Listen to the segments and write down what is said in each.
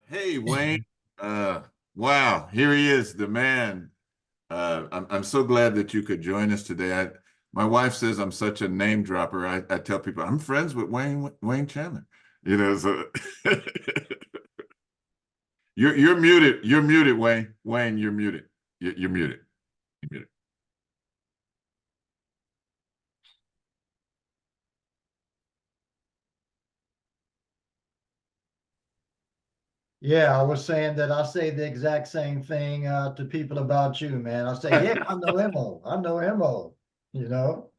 Hey, Wayne. Wow, here he is, the man. I'm so glad that you could join us today. My wife says I'm such a name dropper. I tell people I'm friends with Wayne Chandler. So you're muted. You're muted, Wayne. Wayne, you're muted. You're muted. You're muted. Yeah, I was saying that I say the exact same thing to people about you, man. I say, yeah, I know Mo. I know Mo, you know?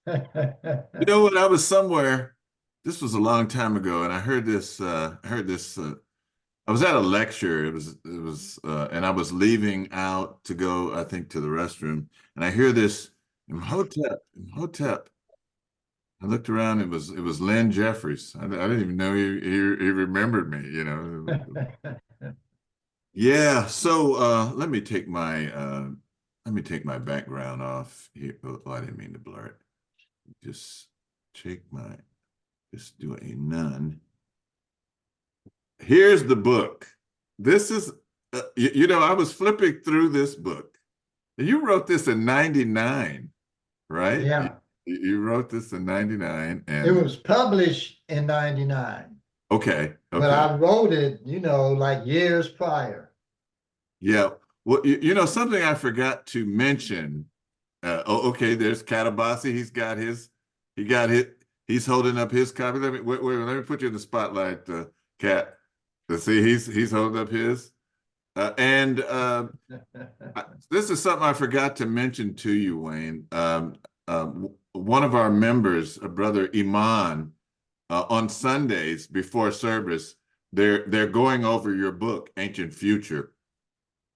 You know what? I was somewhere. This was a long time ago, and I heard this. I heard this. I was at a lecture. And I was leaving out to go, I think, to the restroom, and I hear this Imhotep, Imhotep. I looked around. It was Len Jeffries. I didn't even know he remembered me. Yeah. So let me take my background off here. Oh, I didn't mean to blur it. Just check my. Just do a none. Here's the book. This is, I was flipping through this book. You wrote this in 99, right? You, Yeah, you wrote this in 99 it and was published in 99, okay, but okay. I wrote it, like years prior. Yeah. Well, something I forgot to mention. Okay, there's Katabasi. He got his, he's holding up his copy. Let me put you in the spotlight, Kat. Let's see, he's holding up his. And this is something I forgot to mention to you, Wayne. One of our members, a brother Iman, on Sundays before service, they're going over your book, Ancient Future,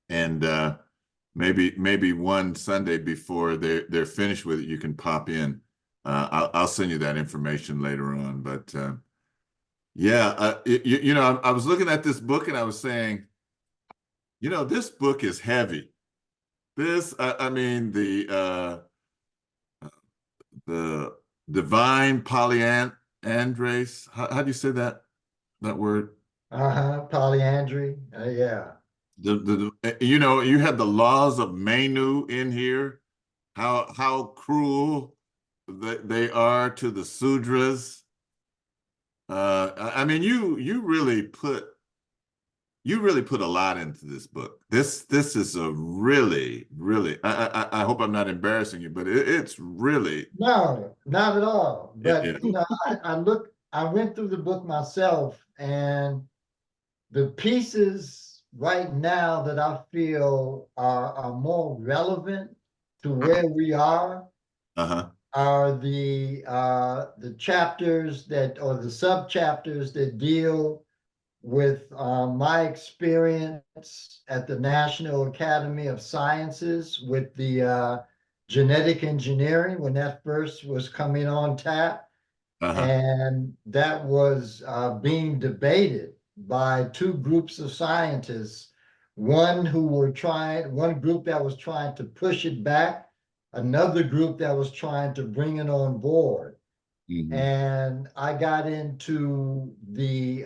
and maybe one Sunday before they're finished with it, you can pop in. I'll send you that information later on. But yeah, I was looking at this book and I was saying, this book is heavy. I mean, the divine polyandrous. How do you say that word? Uh-huh, polyandry. Yeah. You had the laws of Manu in here. How cruel they are to the Sudras. I mean, you really put a lot into this book. This is a really, really. I hope I'm not embarrassing you, but it's really. No, not at all. But, It, I went through the book myself, and the pieces right now that I feel are more relevant to where we uh-huh. are the chapters that or the sub chapters that deal with my experience at the National Academy of Sciences with the genetic engineering when that first was coming on tap. Uh-huh. And that was being debated by two groups of scientists. One group that was trying to push it back, another group that was trying to bring it on board. Hmm. And I got into the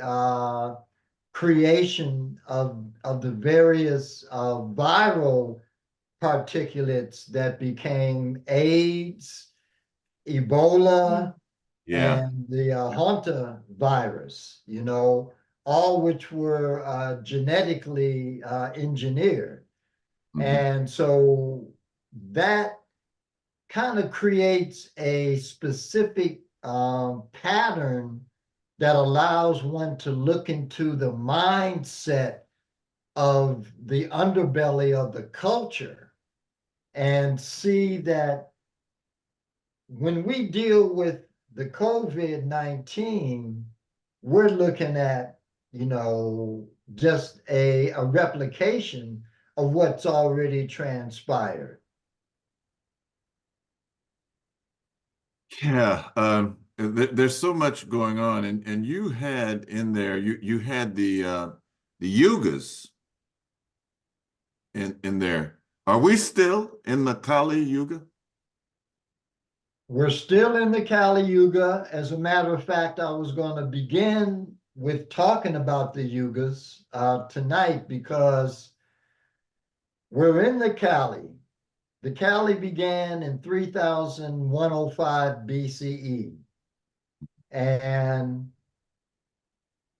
creation of the various viral particulates that became AIDS, Ebola, Yeah. and the Hanta virus, all which were genetically engineered. Hmm. And so that kind of creates a specific pattern that allows one to look into the mindset of the underbelly of the culture and see that when we deal with the COVID-19, we're looking at, just a replication of what's already transpired. Yeah. There's so much going on, and you had in there you had the yugas in there. Are we still in the Kali Yuga? We're still in the Kali Yuga. As a matter of fact, I was going to begin with talking about the Yugas tonight because we're in the Kali. The Kali began in 3105 BCE. And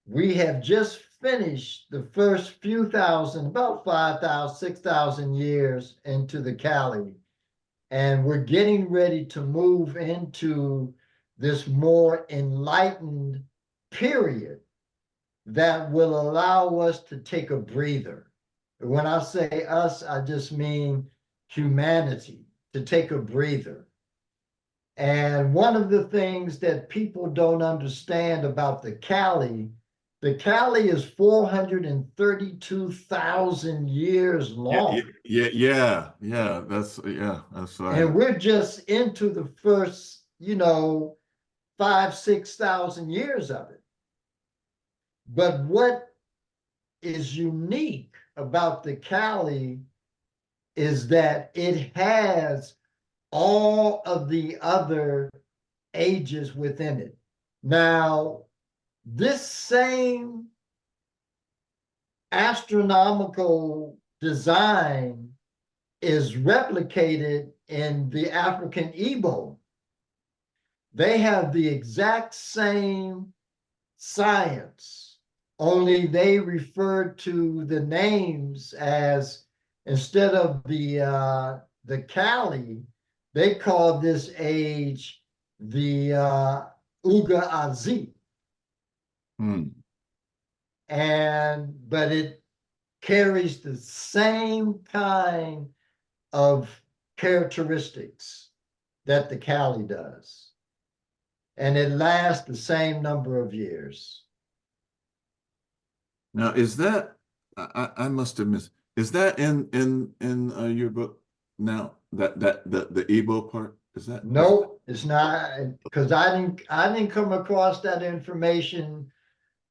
we have just finished the first few thousand, about 5,000, 6,000 years into the Kali. And we're getting ready to move into this more enlightened period that will allow us to take a breather. When I say us, I just mean humanity, to take a breather. And one of the things that people don't understand about the Kali is 432,000 years Yeah, long. That's And right. we're just into the first, 6,000 years of it. But what is unique about the Kali is that it has all of the other ages within it. Now, this same astronomical design is replicated in the African Igbo. They have the exact same science, only they refer to the names as, instead of the Kali, they call this age the Uga Azi. Hmm. But it carries the same kind of characteristics that the Kali does. And it lasts the same number of years. Now, is that I must have missed? Is that in your book now? That the Igbo part is that? No, it's not, because I didn't come across that information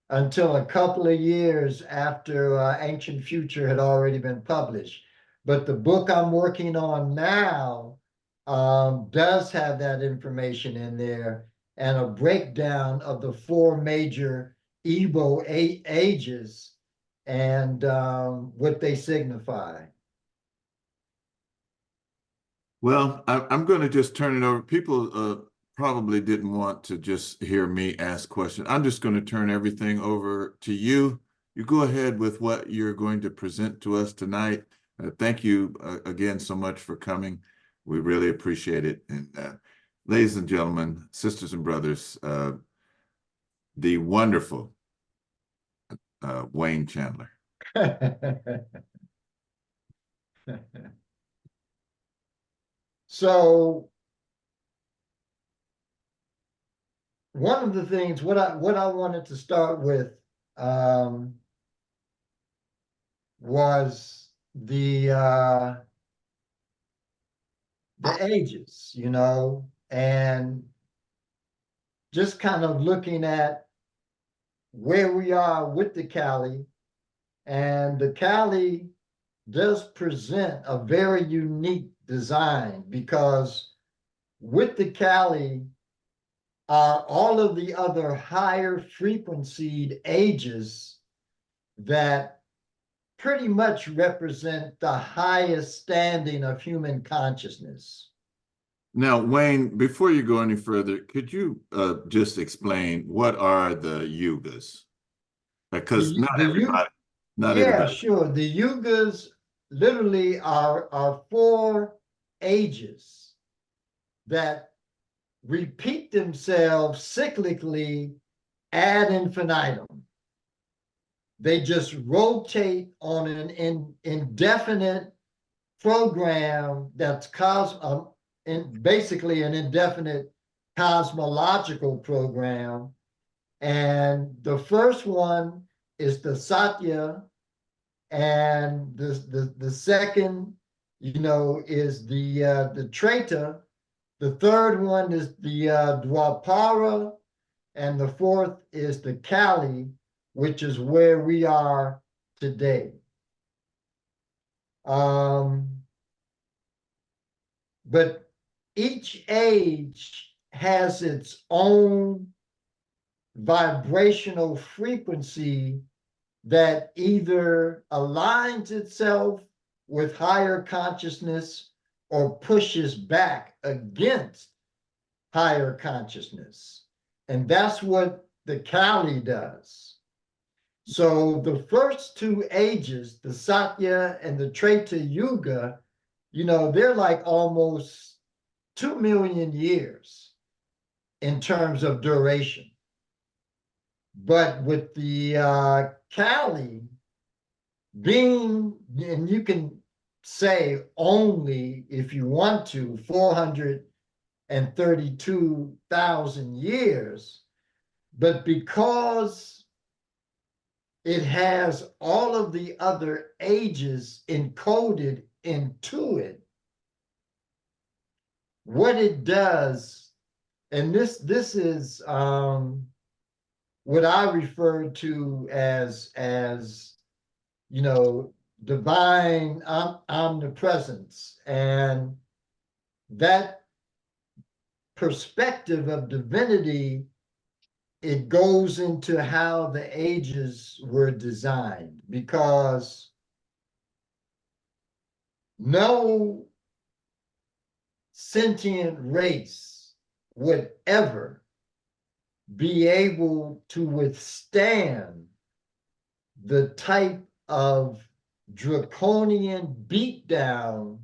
until a couple of years after Ancient Future had already been published. But the book I'm working on now does have that information in there and a breakdown of the four major Igbo ages and what they signify. Well, I'm going to just turn it over. People probably didn't want to just hear me ask questions. I'm just going to turn everything over to you. You go ahead with what you're going to present to us tonight. Thank you again so much for coming. We really appreciate it. And ladies and gentlemen, sisters and brothers, the wonderful Wayne Chandler. So one of the things, what I wanted to start with was the ages, and just kind of looking at where we are with the Kali. And the Kali does present a very unique design because with the Kali are all of the other higher frequency ages that pretty much represent the highest standing of human consciousness. Now, Wayne, before you go any further, could you just explain what are the yugas? Because The you not Yeah, everybody. sure. The yugas literally are four ages that repeat themselves cyclically ad infinitum. They just rotate on an indefinite program that's basically an indefinite cosmological program. And the first one is the Satya, and the second, is the Treta. The third one is the Dwapara, and the fourth is the Kali, which is where we are today. Um, but each age has its own vibrational frequency that either aligns itself with higher consciousness or pushes back against higher consciousness. And that's what the Kali does. So the first two ages, the Satya and the Treta Yuga, they're like almost 2 million years in terms of duration. But with the Kali being, and you can say only if you want to, 432,000 years, but because it has all of the other ages encoded into it, what it does, and this is what I refer to as divine omnipresence, and that perspective of divinity, it goes into how the ages were designed, because no sentient race would ever be able to withstand the type of draconian beatdown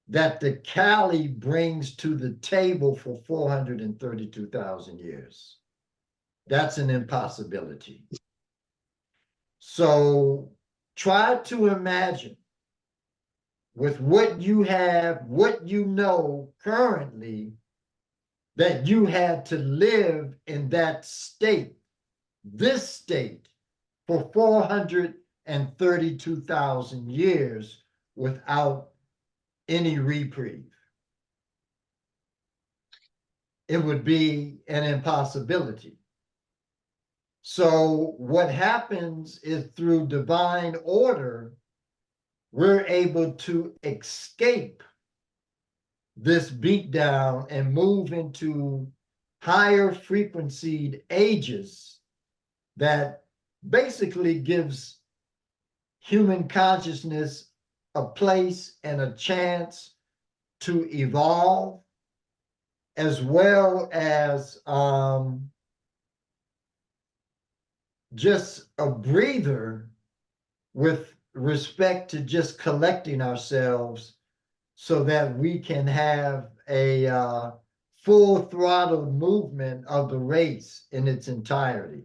that the Kali brings to the table for 432,000 years. That's an impossibility. So try to imagine, with what you have, what you know currently, that you had to live in that state, this state, for 432,000 years without any reprieve. It would be an impossibility. So what happens is, through divine order, we're able to escape this beatdown and move into higher frequencied ages that basically gives human consciousness a place and a chance to evolve, as well as just a breather with respect to just collecting ourselves, so that we can have a full throttle movement of the race in its entirety.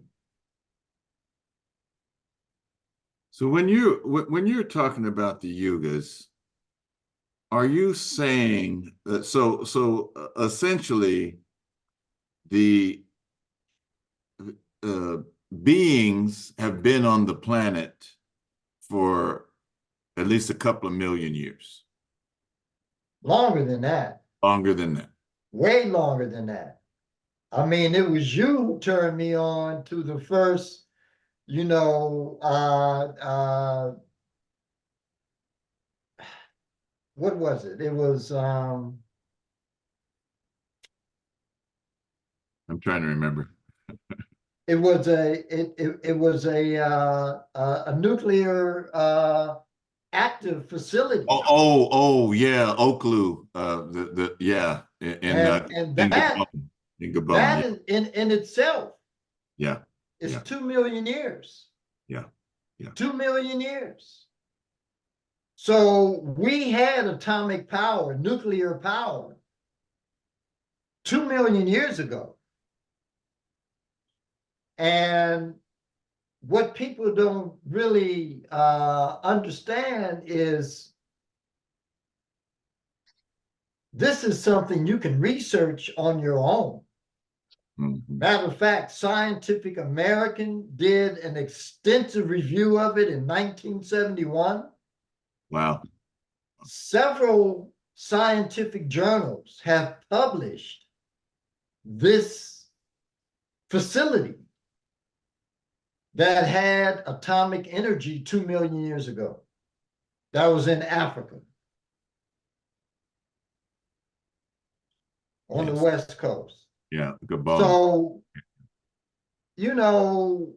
So when you're talking about the yugas, are you saying that essentially the beings have been on the planet for at least a couple of million years? Longer than that. Longer than that. Way longer than that. I mean, it was you who turned me on to the first, what was it? It was I'm trying to remember. it was a nuclear active facility. Oh yeah, Oaklu. Yeah, And that in Gabon. that Yeah. in itself Yeah. is Yeah. 2 million years. Yeah. Yeah. 2 million years. So we had atomic power, nuclear power, 2 million years ago. And what people don't really understand is, this is something you can research on your own. Mm-hmm. Matter of fact, Scientific American did an extensive review of it in 1971. Wow. Several scientific journals have published this facility that had atomic energy 2 million years ago. That was in Africa. on the Yes. West Coast. Yeah. Gabon. So, you know,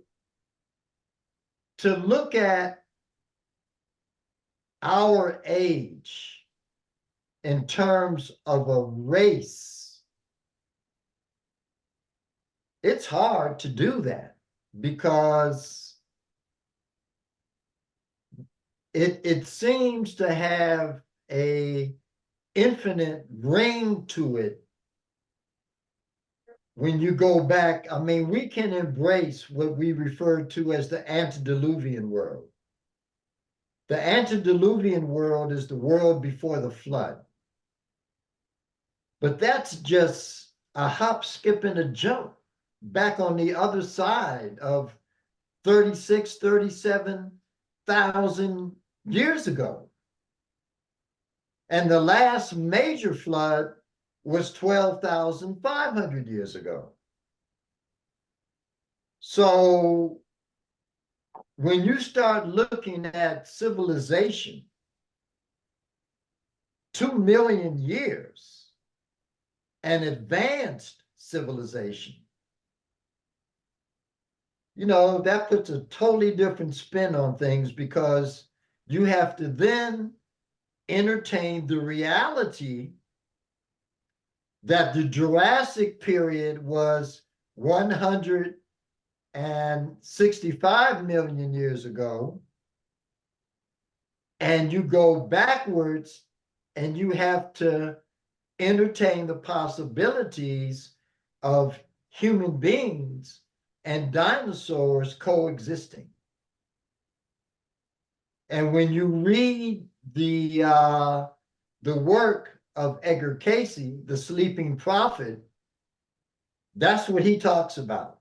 to look at our age in terms of a race, it's hard to do that because it seems to have a infinite ring to it when you go back. I mean, we can embrace what we refer to as the antediluvian world. The antediluvian world is the world before the flood. But that's just a hop, skip, and a jump back on the other side of 36, 37,000 years ago. And the last major flood was 12,500 years ago. So when you start looking at civilization, 2 million years, and advanced civilization, you know, that puts a totally different spin on things because you have to then entertain the reality that the Jurassic period was 165 million years ago, and you go backwards and you have to entertain the possibilities of human beings and dinosaurs coexisting. And when you read the work of Edgar Cayce, The Sleeping Prophet, that's what he talks about.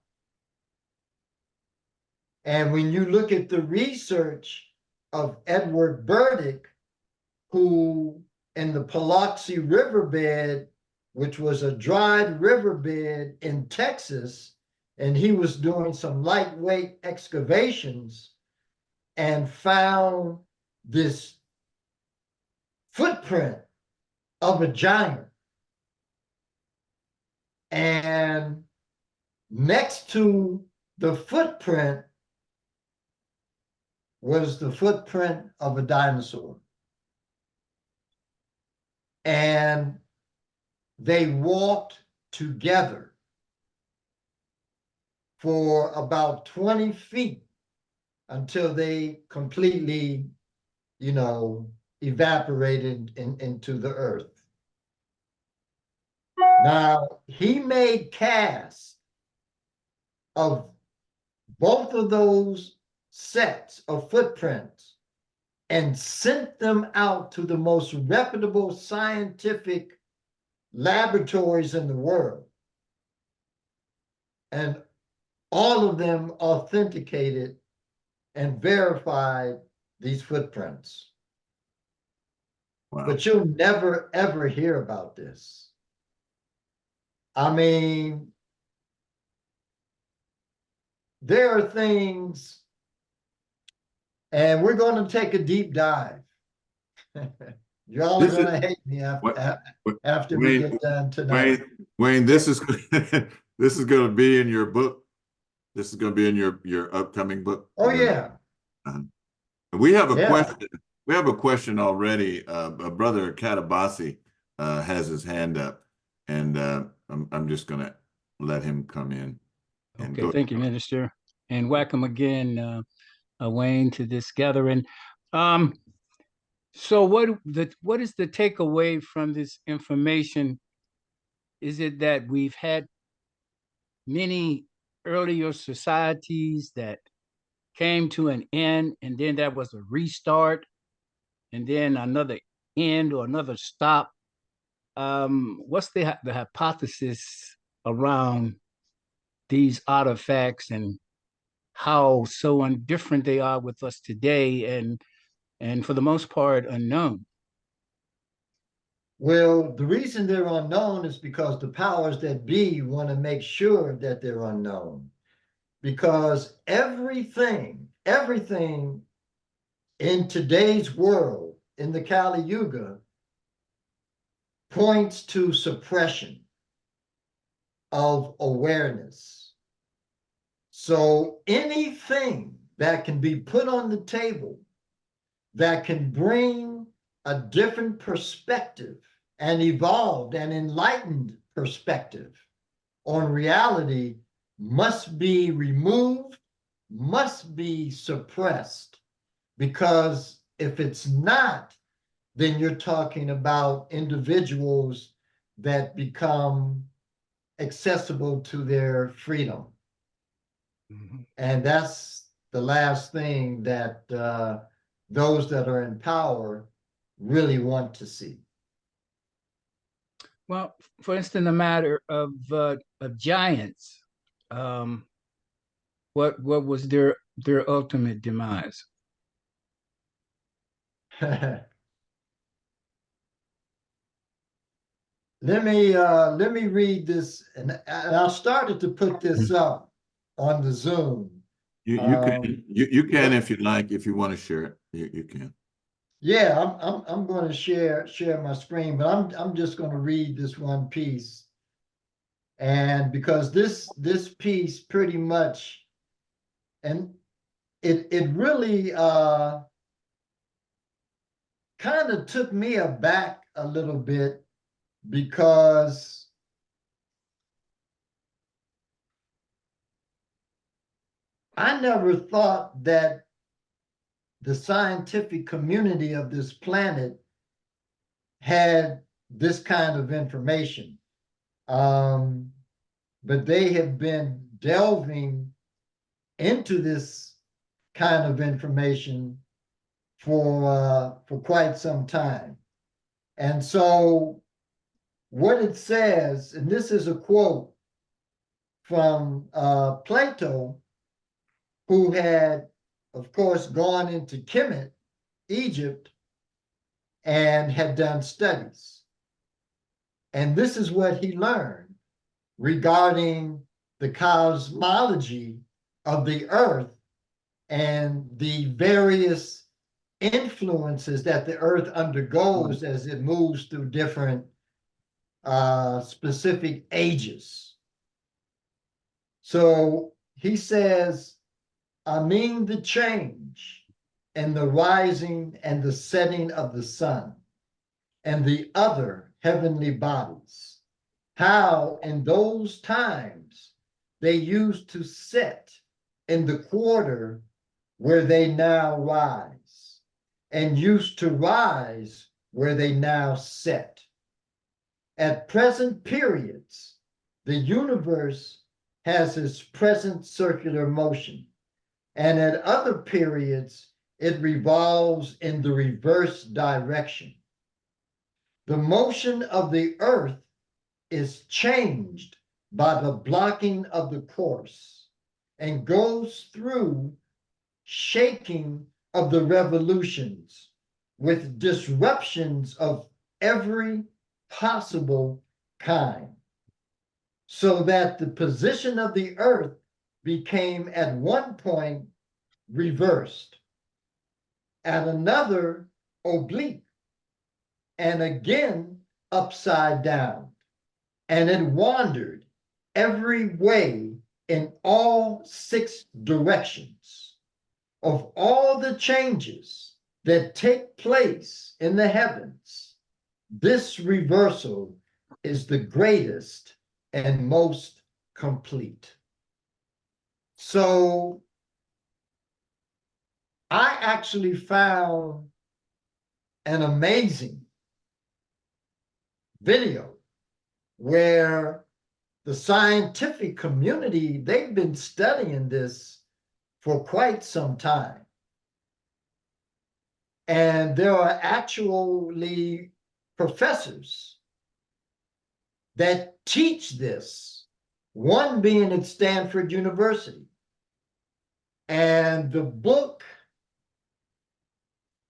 And when you look at the research of Edward Burdick, who in the Biloxi riverbed, which was a dried riverbed in Texas, and he was doing some lightweight excavations and found this footprint of a giant. And next to the footprint was the footprint of a dinosaur. And they walked together for about 20 feet until they completely, you know, evaporated into the earth. Now, he made casts of both of those sets of footprints and sent them out to the most reputable scientific laboratories in the world. And all of them authenticated and verified these footprints. Wow. But you'll never, ever hear about this. I mean, there are things, and we're going to take a deep dive. Y'all are going to hate me after we Wayne, get done tonight. Wayne, this is this is going to be in your book. This is going to be in your upcoming book. Oh yeah. We have a Yeah. question. We have a question already. Brother Katabasi has his hand up, and I'm just going to let him come in. And Okay, thank you, Minister, and welcome again, Wayne, to this gathering. So what is the takeaway from this information? Is it that we've had many earlier societies that came to an end, and then there was a restart, and then another end or another stop? What's the hypothesis around these artifacts and how so different they are with us today, and for the most part unknown? Well, the reason they're unknown is because the powers that be want to make sure that they're unknown. Because everything in today's world, in the Kali Yuga, points to suppression. of awareness. So anything that can be put on the table that can bring a different perspective, an evolved and enlightened perspective on reality must be removed, must be suppressed, because if it's not, then you're talking about individuals that become accessible to their freedom. Mhm. And that's the last thing that those that are in power really want to see. Well, for instance, the matter of giants, what was their ultimate demise? Let me read this, and I started to put this up on the Zoom. You Um, can you can if you like, if you want to share it, you can. yeah, I'm going to share my screen, but I'm just going to read this one piece, and because this piece pretty much, and it really kind of took me aback a little bit, because I never thought that the scientific community of this planet had this kind of information. Um, but they have been delving into this kind of information for quite some time. And so what it says, and this is a quote from Plato, who had, of course, gone into Kemet, Egypt, and had done studies. And this is what he learned regarding the cosmology of the earth and the various influences that the earth undergoes as it moves through different specific ages. So he says, I mean the change in the rising and the setting of the sun and the other heavenly bodies, how in those times they used to set in the quarter where they now rise, and used to rise where they now set. At present periods, the universe has its present circular motion, and at other periods, it revolves in the reverse direction. The motion of the earth is changed by the blocking of the course and goes through shaking of the revolutions with disruptions of every possible kind, so that the position of the earth became at one point reversed, at another oblique, and again upside down. And it wandered every way in all six directions. Of all the changes that take place in the heavens, this reversal is the greatest and most complete. So I actually found an amazing video where the scientific community, they've been studying this for quite some time. And there are actually professors that teach this, one being at Stanford University. And the book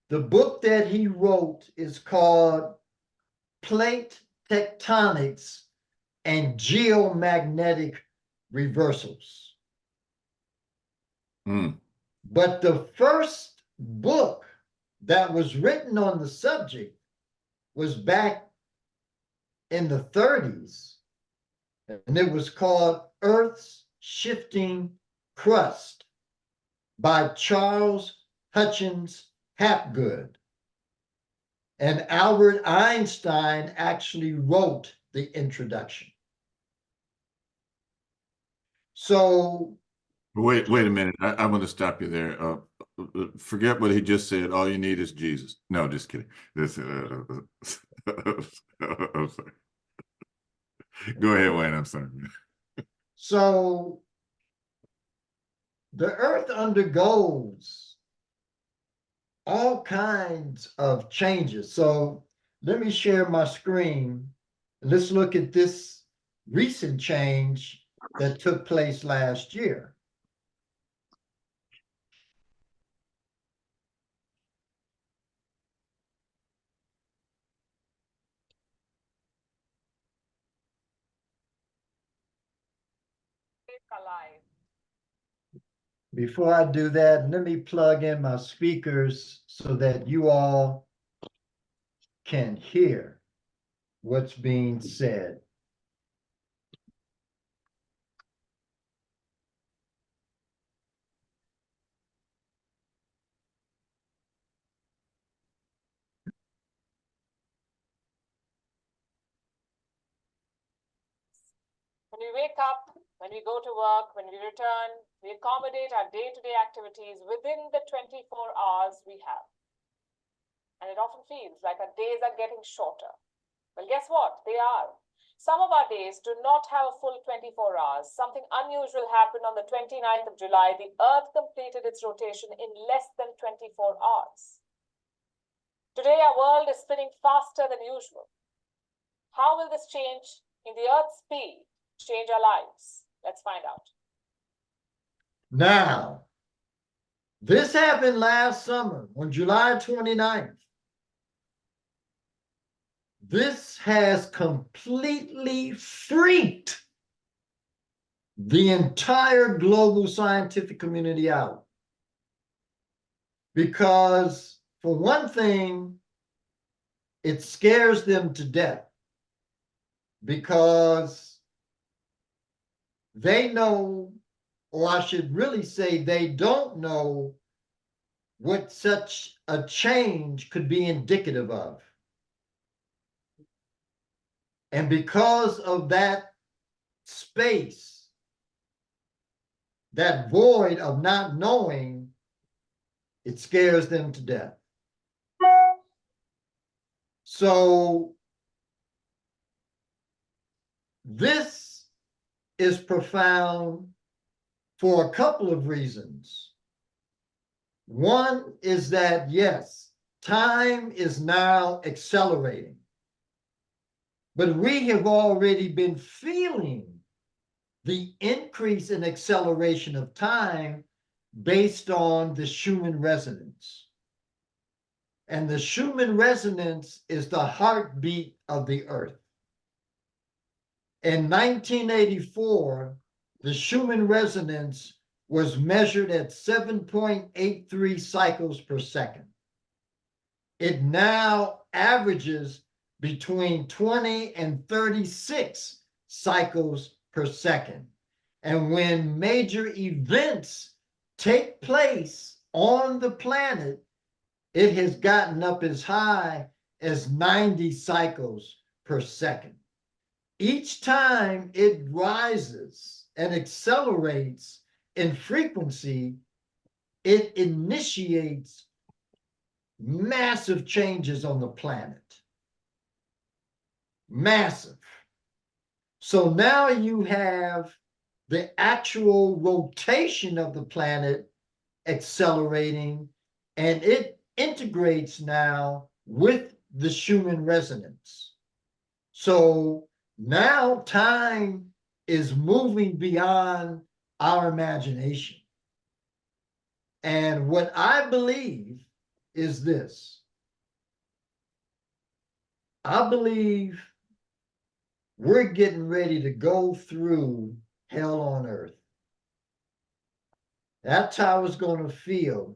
that he wrote is called Plate Tectonics and Geomagnetic Reversals. Mm. But the first book that was written on the subject was back in the 30s. and it was called Earth's Shifting Crust by Charles Hutchins Hapgood. And Albert Einstein actually wrote the introduction. So Wait a minute. I want to stop you there. Forget what he just said. All you need is Jesus. No, just kidding. I'm sorry. Go ahead, Wayne. I'm sorry. So the earth undergoes all kinds of changes. So let me share my screen. Let's look at this recent change that took place last year. Before I do that, let me plug in my speakers so that you all can hear what's being said. When we wake up, when we go to work, when we return, we accommodate our day-to-day activities within the 24 hours we have. And it often feels like our days are getting shorter. Well, guess what? They are. Some of our days do not have a full 24 hours. Something unusual happened on the 29th of July. The Earth completed its rotation in less than 24 hours. Today, our world is spinning faster than usual. How will this change in the Earth's speed change our lives? Let's find out. Now, this happened last summer on July 29th. This has completely freaked the entire global scientific community out. Because, for one thing, it scares them to death. Because they know, or I should really say, they don't know what such a change could be indicative of. And because of that space, that void of not knowing, it scares them to death. So this is profound for a couple of reasons. One is that, yes, time is now accelerating, but we have already been feeling the increase in acceleration of time based on the Schumann resonance. And the Schumann resonance is the heartbeat of the Earth. In 1984, the Schumann resonance was measured at 7.83 cycles per second. It now averages between 20 and 36 cycles per second. And when major events take place on the planet, it has gotten up as high as 90 cycles per second. Each time it rises and accelerates in frequency, it initiates massive changes on the planet. Massive. So now you have the actual rotation of the planet accelerating, and it integrates now with the Schumann resonance. So now time is moving beyond our imagination. And what I believe is this. I believe we're getting ready to go through hell on earth. That's how it's going to feel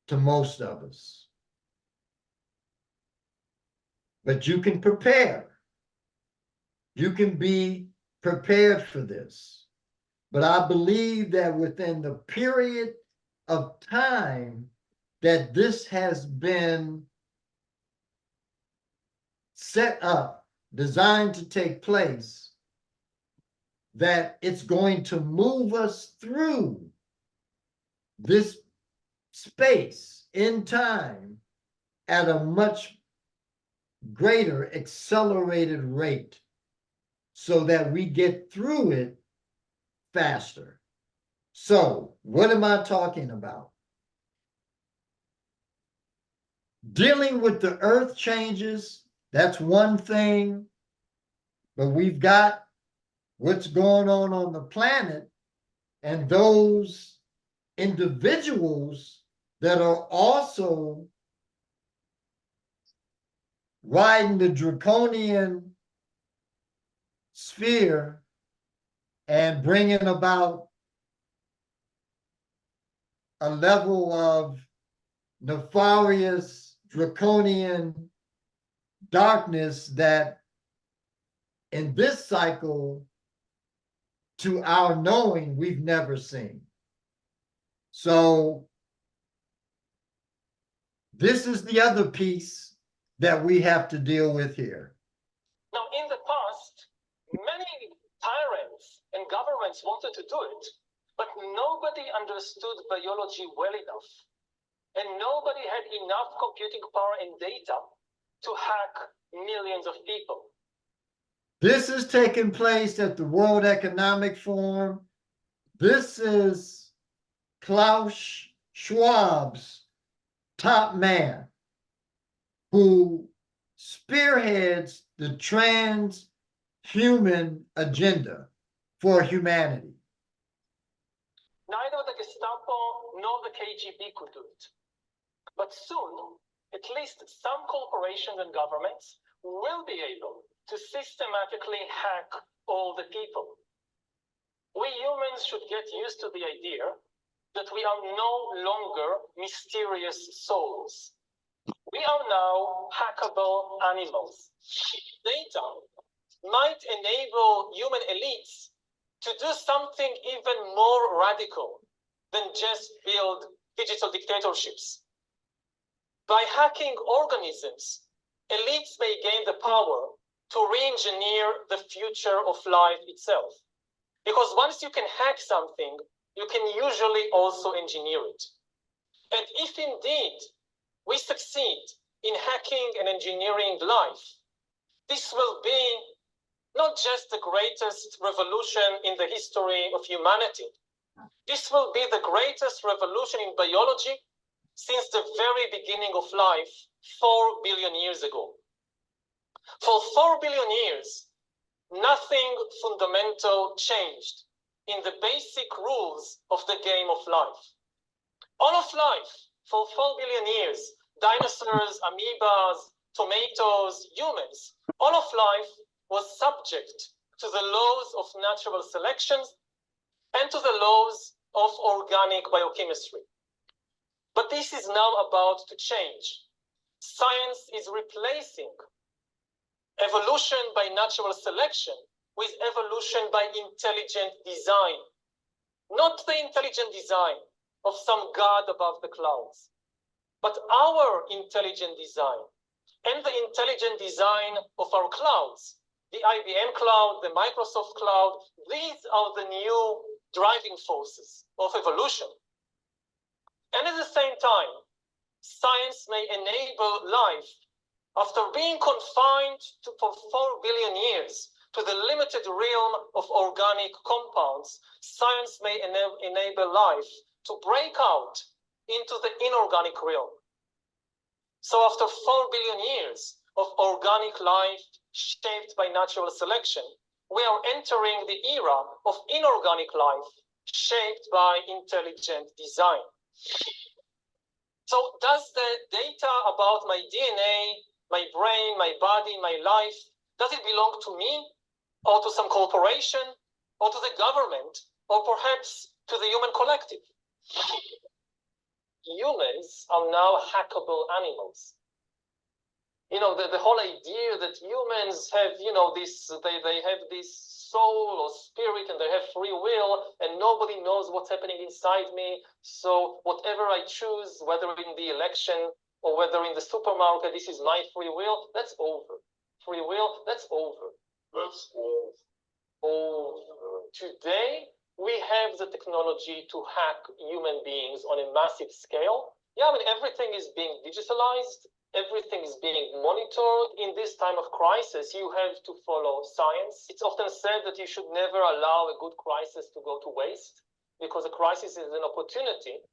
to most of us. But you can prepare. You can be prepared for this. But I believe that within the period of time that this has been set up, designed to take place, that it's going to move us through this space in time at a much greater accelerated rate so that we get through it faster. So, what am I talking about? Dealing with the earth changes, that's one thing, but we've got what's going on the planet and those individuals that are also riding the draconian sphere and bringing about a level of nefarious draconian darkness that in this cycle, to our knowing, we've never seen. So this is the other piece that we have to deal with here. Now, in the past, many tyrants and governments wanted to do it, but nobody understood biology well enough, and nobody had enough computing power and data to hack millions of people. This is taking place at the World Economic Forum. This is Klaus Schwab's top man who spearheads the transhuman agenda for humanity. Neither the Gestapo nor the KGB could do it. But soon, at least some corporations and governments will be able to systematically hack all the people. We humans should get used to the idea that we are no longer mysterious souls. We are now hackable animals. Data might enable human elites to do something even more radical than just build digital dictatorships. By hacking organisms, elites may gain the power to re-engineer the future of life itself. Because once you can hack something, you can usually also engineer it. And if indeed we succeed in hacking and engineering life, this will be not just the greatest revolution in the history of humanity. This will be the greatest revolution in biology since the very beginning of life 4 billion years ago. For 4 billion years, nothing fundamental changed in the basic rules of the game of life. All of life, for 4 billion years, dinosaurs, amoebas, tomatoes, humans, all of life was subject to the laws of natural selection and to the laws of organic biochemistry. But this is now about to change. Science is replacing evolution by natural selection with evolution by intelligent design. Not the intelligent design of some god above the clouds, but our intelligent design and the intelligent design of our clouds, the IBM cloud, the Microsoft cloud. These are the new driving forces of evolution. And at the same time, science may enable life, after being confined for 4 billion years to the limited realm of organic compounds, science may enable life to break out into the inorganic realm. So after 4 billion years of organic life shaped by natural selection, we are entering the era of inorganic life shaped by intelligent design. So does the data about my DNA, my brain, my body, my life, does it belong to me or to some corporation or to the government or perhaps to the human collective? Humans are now hackable animals. You know, the whole idea that humans have, you know, they have this soul or spirit and they have free will and nobody knows what's happening inside me. So whatever I choose, whether in the election or whether in the supermarket, this is my free will, that's over. Free will, that's over. That's over. Today, we have the technology to hack human beings on a massive scale. Yeah, I mean, everything is being digitalized. Everything is being monitored. In this time of crisis, you have to follow science. It's often said that you should never allow a good crisis to go to waste, because a crisis is an opportunity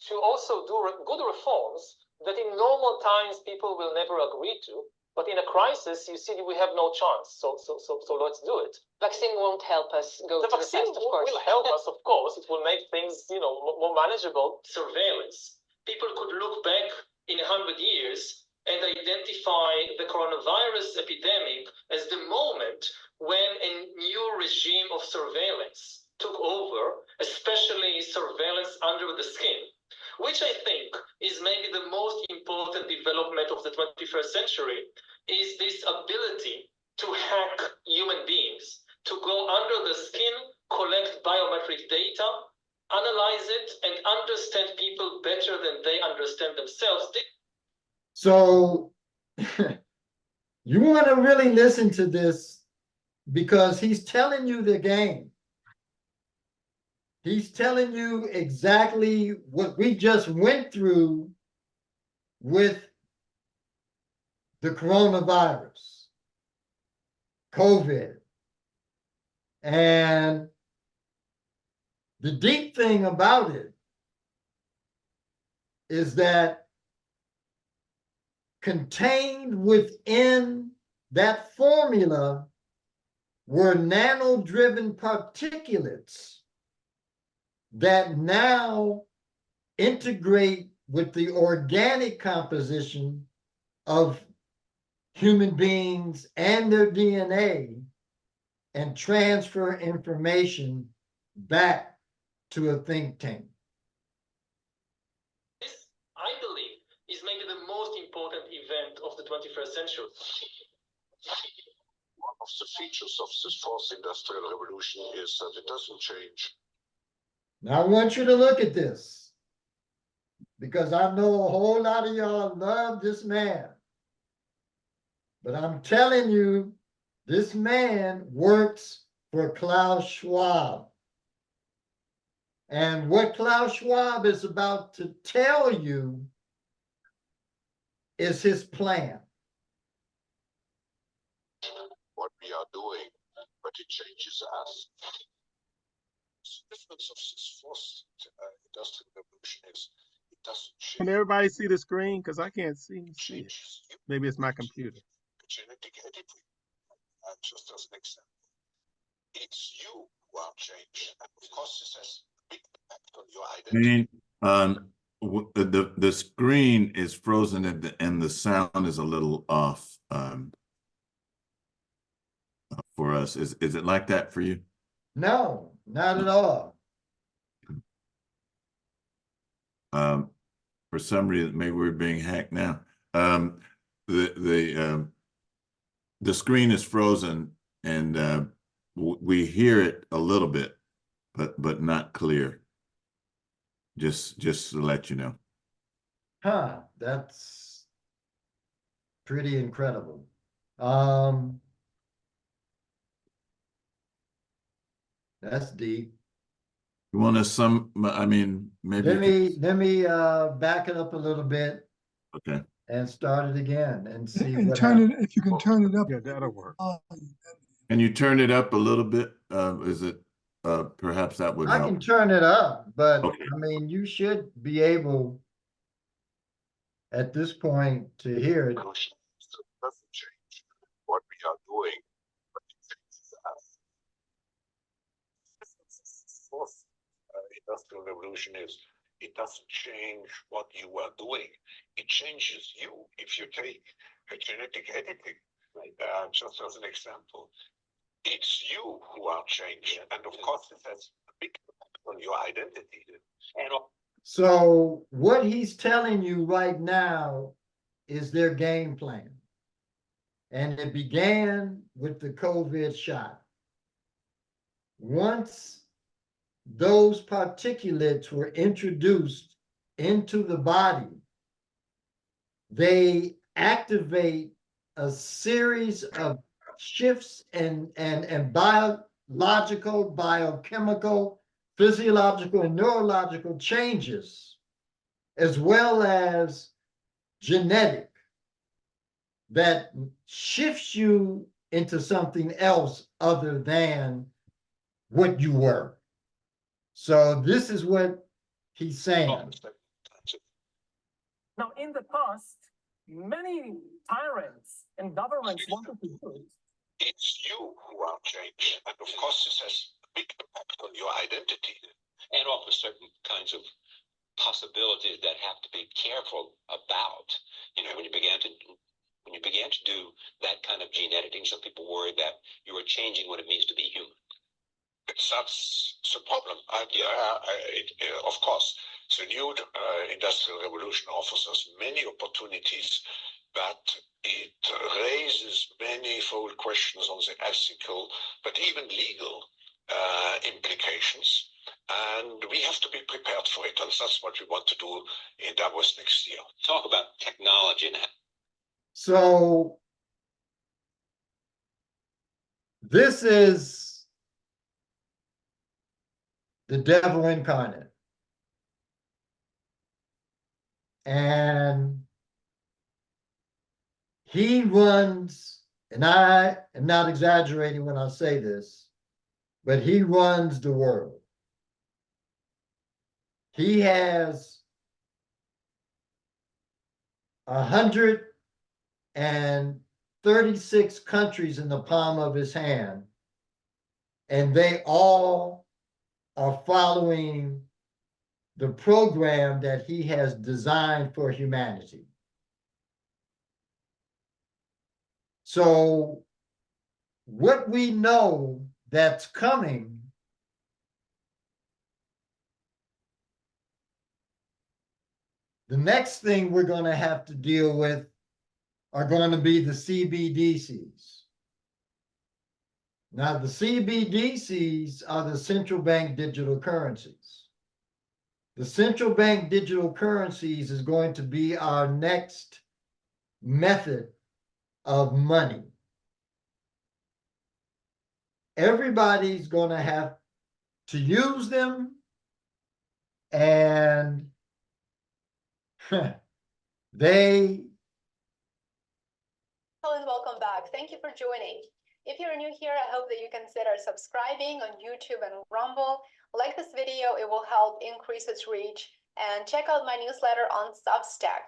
to also do good reforms that in normal times people will never agree to. But in a crisis, you see, we have no chance. So let's do it. Vaccine won't help us go The to the vaccine test, of course. will help us, of course. It will make things, more manageable. Surveillance. People could look back in 100 years and identify the coronavirus epidemic as the moment when a new regime of surveillance took over, especially surveillance under the skin, which I think is maybe the most important development of the 21st century, is this ability to hack human beings, to go under the skin, collect biometric data, analyze it, and understand people better than they understand themselves. So you want to really listen to this because he's telling you the game. He's telling you exactly what we just went through with the coronavirus, COVID. And the deep thing about it is that contained within that formula were nano-driven particulates that now integrate with the organic composition of human beings and their DNA and transfer information back to a think tank. This, I believe, is maybe the most important event of the 21st century. One of the features of this fourth industrial revolution is that it doesn't change. Now I want you to look at this, because I know a whole lot of y'all love this man. But I'm telling you, this man works for Klaus Schwab. And what Klaus Schwab is about to tell you is his plan. What we are doing, but it changes us. The difference of this fourth industrial revolution is it doesn't change. Can everybody see the screen? Because I can't see it. Changes you. Maybe it's my computer. Genetic editing. Just as an example, it's you who are changed, and of course this has a big impact on your identity. The screen is frozen and the sound is a little off for us. Is it like that for you? No, not at all. For some reason, maybe we're being hacked now. The screen is frozen and we hear it a little bit, but not clear. Just to let you know. Huh, that's pretty incredible. That's deep. You want to maybe Let me back it up a little bit. Okay. And start it again and see And what turn happens. it, if you can turn it up. Yeah, that'll work. Can you turn it up a little bit? Is it perhaps that would I help? can turn it up, but Okay. I mean, you should be able at this point to hear it. It doesn't change what we are doing, but it changes us. The fourth industrial revolution is it doesn't change what you are doing. It changes you. If you take a genetic editing, just as an example, it's you who are changed. And of course, it has a big impact on your identity. So what he's telling you right now is their game plan. And it began with the COVID shot. once those particulates were introduced into the body, they activate a series of shifts and biological, biochemical, physiological, and neurological changes, as well as genetic, that shifts you into something else other than what you were. So this is what he's saying. Now, in the past, many tyrants and governments wanted to do it. It's you who are changed, and of course this has a big impact on your identity. And offer certain kinds of possibilities that have to be careful about. You know, when you began to do that kind of gene editing, some people worried that you were changing what it means to be human. That's the problem. Of course, the new industrial revolution offers us many opportunities, but it raises manifold questions on the ethical, but even legal implications. And we have to be prepared for it. And that's what we want to do in Davos next year. Talk about technology and So this is the devil incarnate. And he runs, and I am not exaggerating when I say this, but he runs the world. He has 136 countries in the palm of his hand, and they all are following the program that he has designed for humanity. So what we know that's coming the next thing we're going to have to deal with are going to be the CBDCs. Now, the CBDCs are the central bank digital currencies. The central bank digital currencies is going to be our next method of money. Everybody's going to have to use them, and they. Hello and welcome back. Thank you for joining. If you're new here, I hope that you consider subscribing on YouTube and Rumble. Like this video, it will help increase its reach, and check out my newsletter on Substack.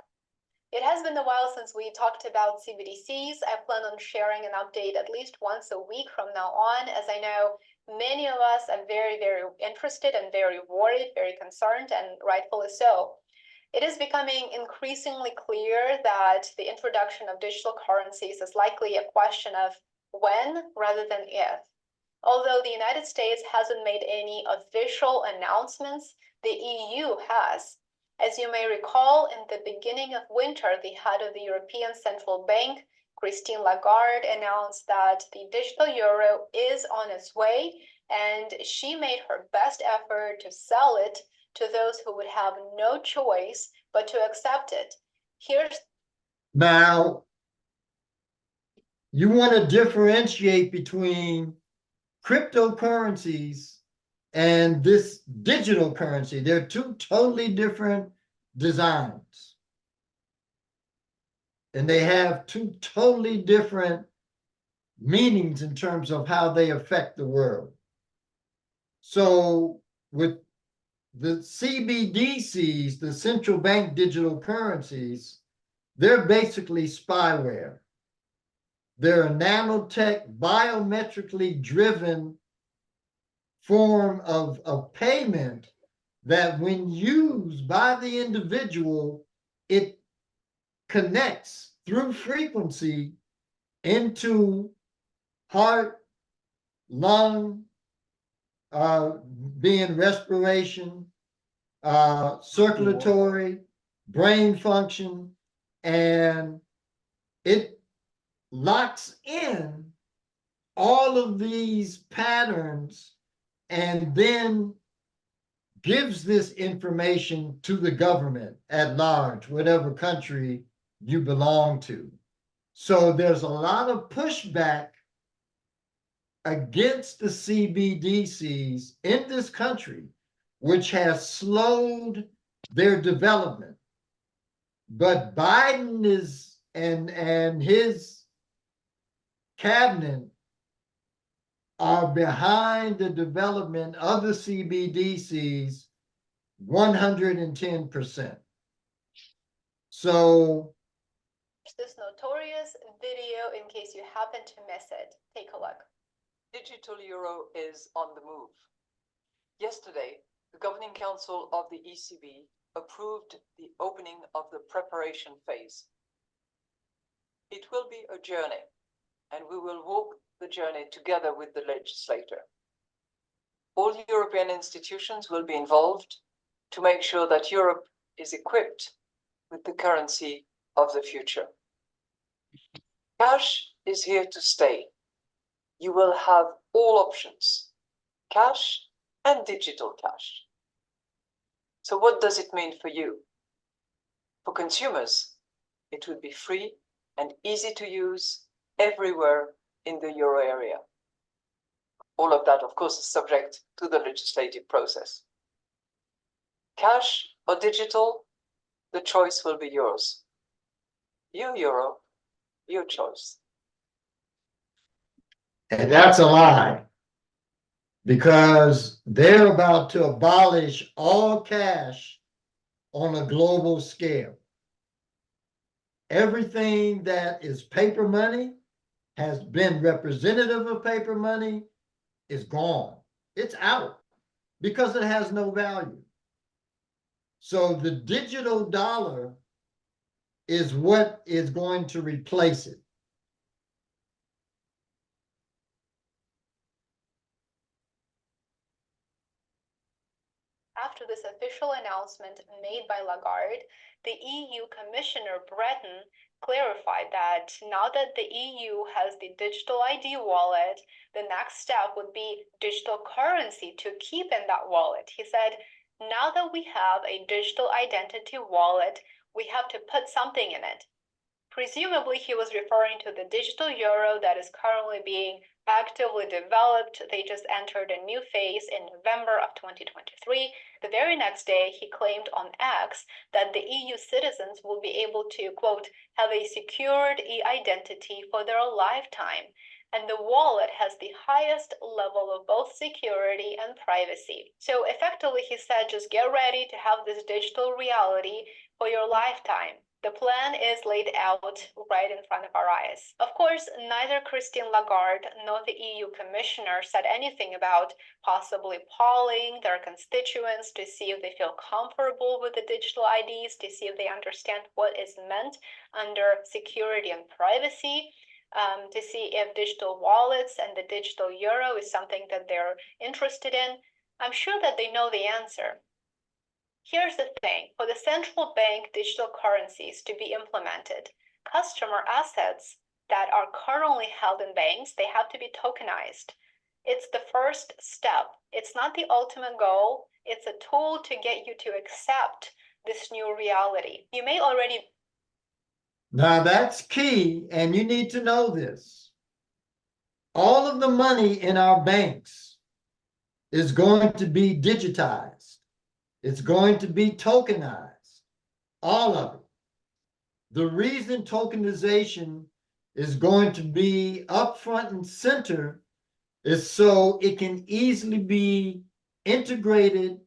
It has been a while since we talked about CBDCs. I plan on sharing an update at least once a week from now on, as I know many of us are very, very interested and very worried, very concerned, and rightfully so. It is becoming increasingly clear that the introduction of digital currencies is likely a question of when rather than if. Although the United States hasn't made any official announcements, the EU has. As you may recall, in the beginning of winter, the head of the European Central Bank, Christine Lagarde, announced that the digital euro is on its way, and she made her best effort to sell it to those who would have no choice but to accept it. Now, you want to differentiate between cryptocurrencies and this digital currency. They're two totally different designs. And they have two totally different meanings in terms of how they affect the world. So with the CBDCs, the central bank digital currencies, they're basically spyware. They're a nanotech, biometrically driven form of payment that when used by the individual, it connects through frequency into heart, lung, being respiration, circulatory, brain function, and it locks in all of these patterns and then gives this information to the government at large, whatever country you belong to. So there's a lot of pushback against the CBDCs in this country, which has slowed their development. But Biden is and his cabinet are behind the development of the CBDCs 110%. So This notorious video in case you happen to miss it. Take a look. Digital euro is on the move. Yesterday, the Governing Council of the ECB approved the opening of the preparation phase. It will be a journey, and we will walk the journey together with the legislator. All European institutions will be involved to make sure that Europe is equipped with the currency of the future. Cash is here to stay. You will have all options, cash and digital cash. So what does it mean for you? For consumers, it would be free and easy to use everywhere in the euro area. All of that, of course, is subject to the legislative process. Cash or digital, the choice will be yours. Your euro, your choice. and that's a lie, because they're about to abolish all cash on a global scale. Everything that is paper money, has been representative of paper money, is gone. It's out because it has no value. So the digital dollar is what is going to replace it. After this official announcement made by Lagarde, the EU Commissioner Breton clarified that now that the EU has the digital ID wallet, the next step would be digital currency to keep in that wallet. He said, now that we have a digital identity wallet, we have to put something in it. Presumably, he was referring to the digital euro that is currently being actively developed. They just entered a new phase in November of 2023. The very next day, he claimed on X that the EU citizens will be able to, quote, have a secured e-identity for their lifetime. And the wallet has the highest level of both security and privacy. So effectively, he said, just get ready to have this digital reality for your lifetime. The plan is laid out right in front of our eyes. Of course, neither Christine Lagarde nor the EU Commissioner said anything about possibly polling their constituents to see if they feel comfortable with the digital IDs, to see if they understand what is meant under security and privacy, to see if digital wallets and the digital euro is something that they're interested in. I'm sure that they know the answer. Here's the thing, for the central bank digital currencies to be implemented, customer assets that are currently held in banks, they have to be tokenized. It's the first step. It's not the ultimate goal. It's a tool to get you to accept this new reality. You may already. Now that's key, and you need to know this. All of the money in our banks is going to be digitized. It's going to be tokenized, all of it. The reason tokenization is going to be up front and center is so it can easily be integrated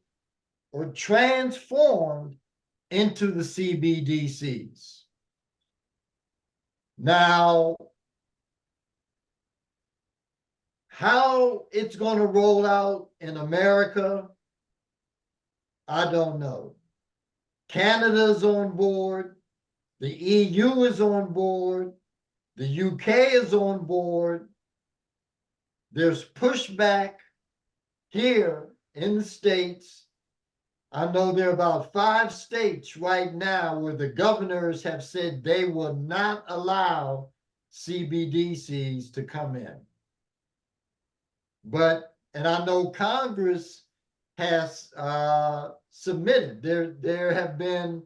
or transformed into the CBDCs. Now, how it's going to roll out in America, I don't know. Canada's on board. The EU is on board. The UK is on board. There's pushback here in the States. I know there are about 5 states right now where the governors have said they will not allow CBDCs to come in. But And I know Congress has submitted. There have been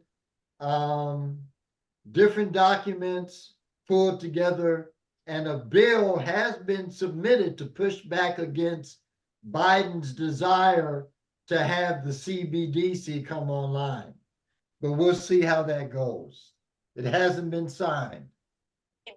different documents pulled together, and a bill has been submitted to push back against Biden's desire to have the CBDC come online. But we'll see how that goes. It hasn't been signed.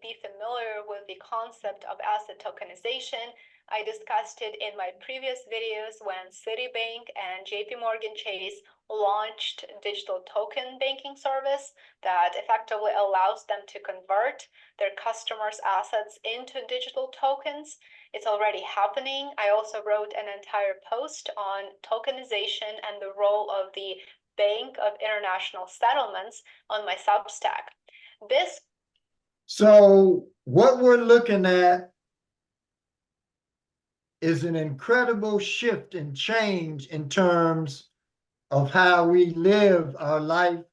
Be familiar with the concept of asset tokenization. I discussed it in my previous videos when Citibank and JP Morgan Chase launched digital token banking service that effectively allows them to convert their customers' assets into digital tokens. It's already happening. I also wrote an entire post on tokenization and the role of the Bank of International Settlements on my Substack. So what we're looking at is an incredible shift and change in terms of how we live our life,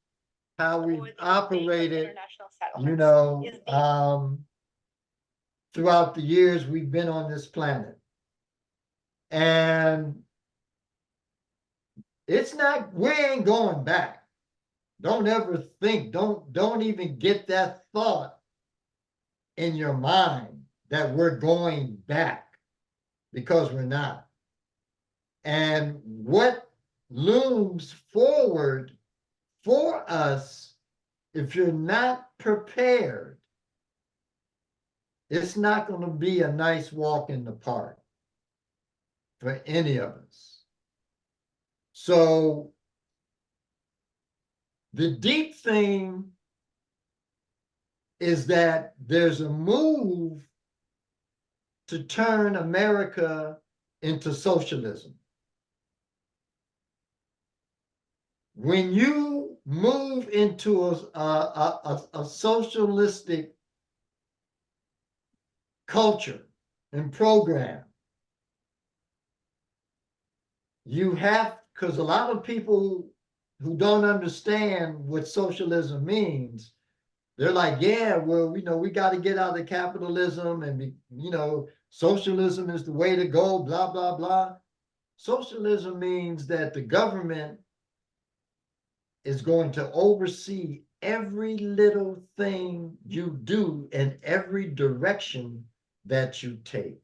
how we've operated, throughout the years we've been on this planet. And it's not, we ain't going back. Don't ever think, don't even get that thought in your mind that we're going back, because we're not. And what looms forward for us, if you're not prepared, it's not going to be a nice walk in the park for any of us. So the deep thing is that there's a move to turn America into socialism. When you move into a socialistic culture and program, you have, because a lot of people who don't understand what socialism means, they're like, yeah, well, we got to get out of capitalism and, socialism is the way to go, blah, blah, blah. Socialism means that the government is going to oversee every little thing you do in every direction that you take.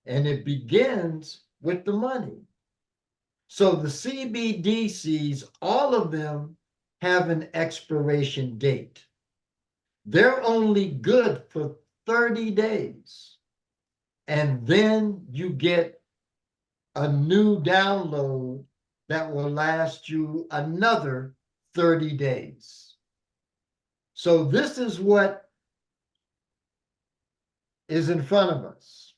And it begins with the money. So the CBDCs, all of them have an expiration date. They're only good for 30 days. And then you get a new download that will last you another 30 days. So this is what is in front of us.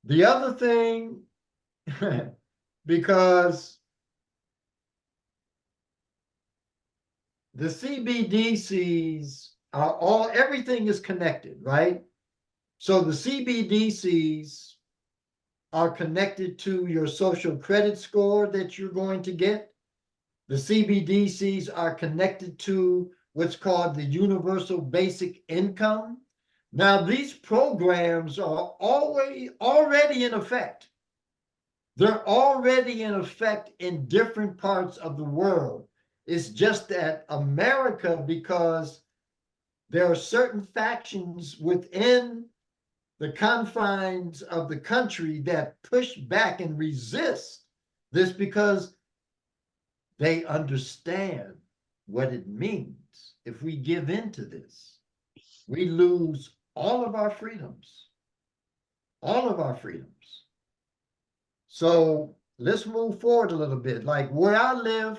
The other thing, because the CBDCs are everything is connected, right? So the CBDCs are connected to your social credit score that you're going to get. The CBDCs are connected to what's called the universal basic income. Now, these programs are already in effect. They're already in effect in different parts of the world. It's just that America, because there are certain factions within the confines of the country that push back and resist this, because they understand what it means. If we give in to this, we lose all of our freedoms. All of our freedoms. So let's move forward a little bit. Like where I live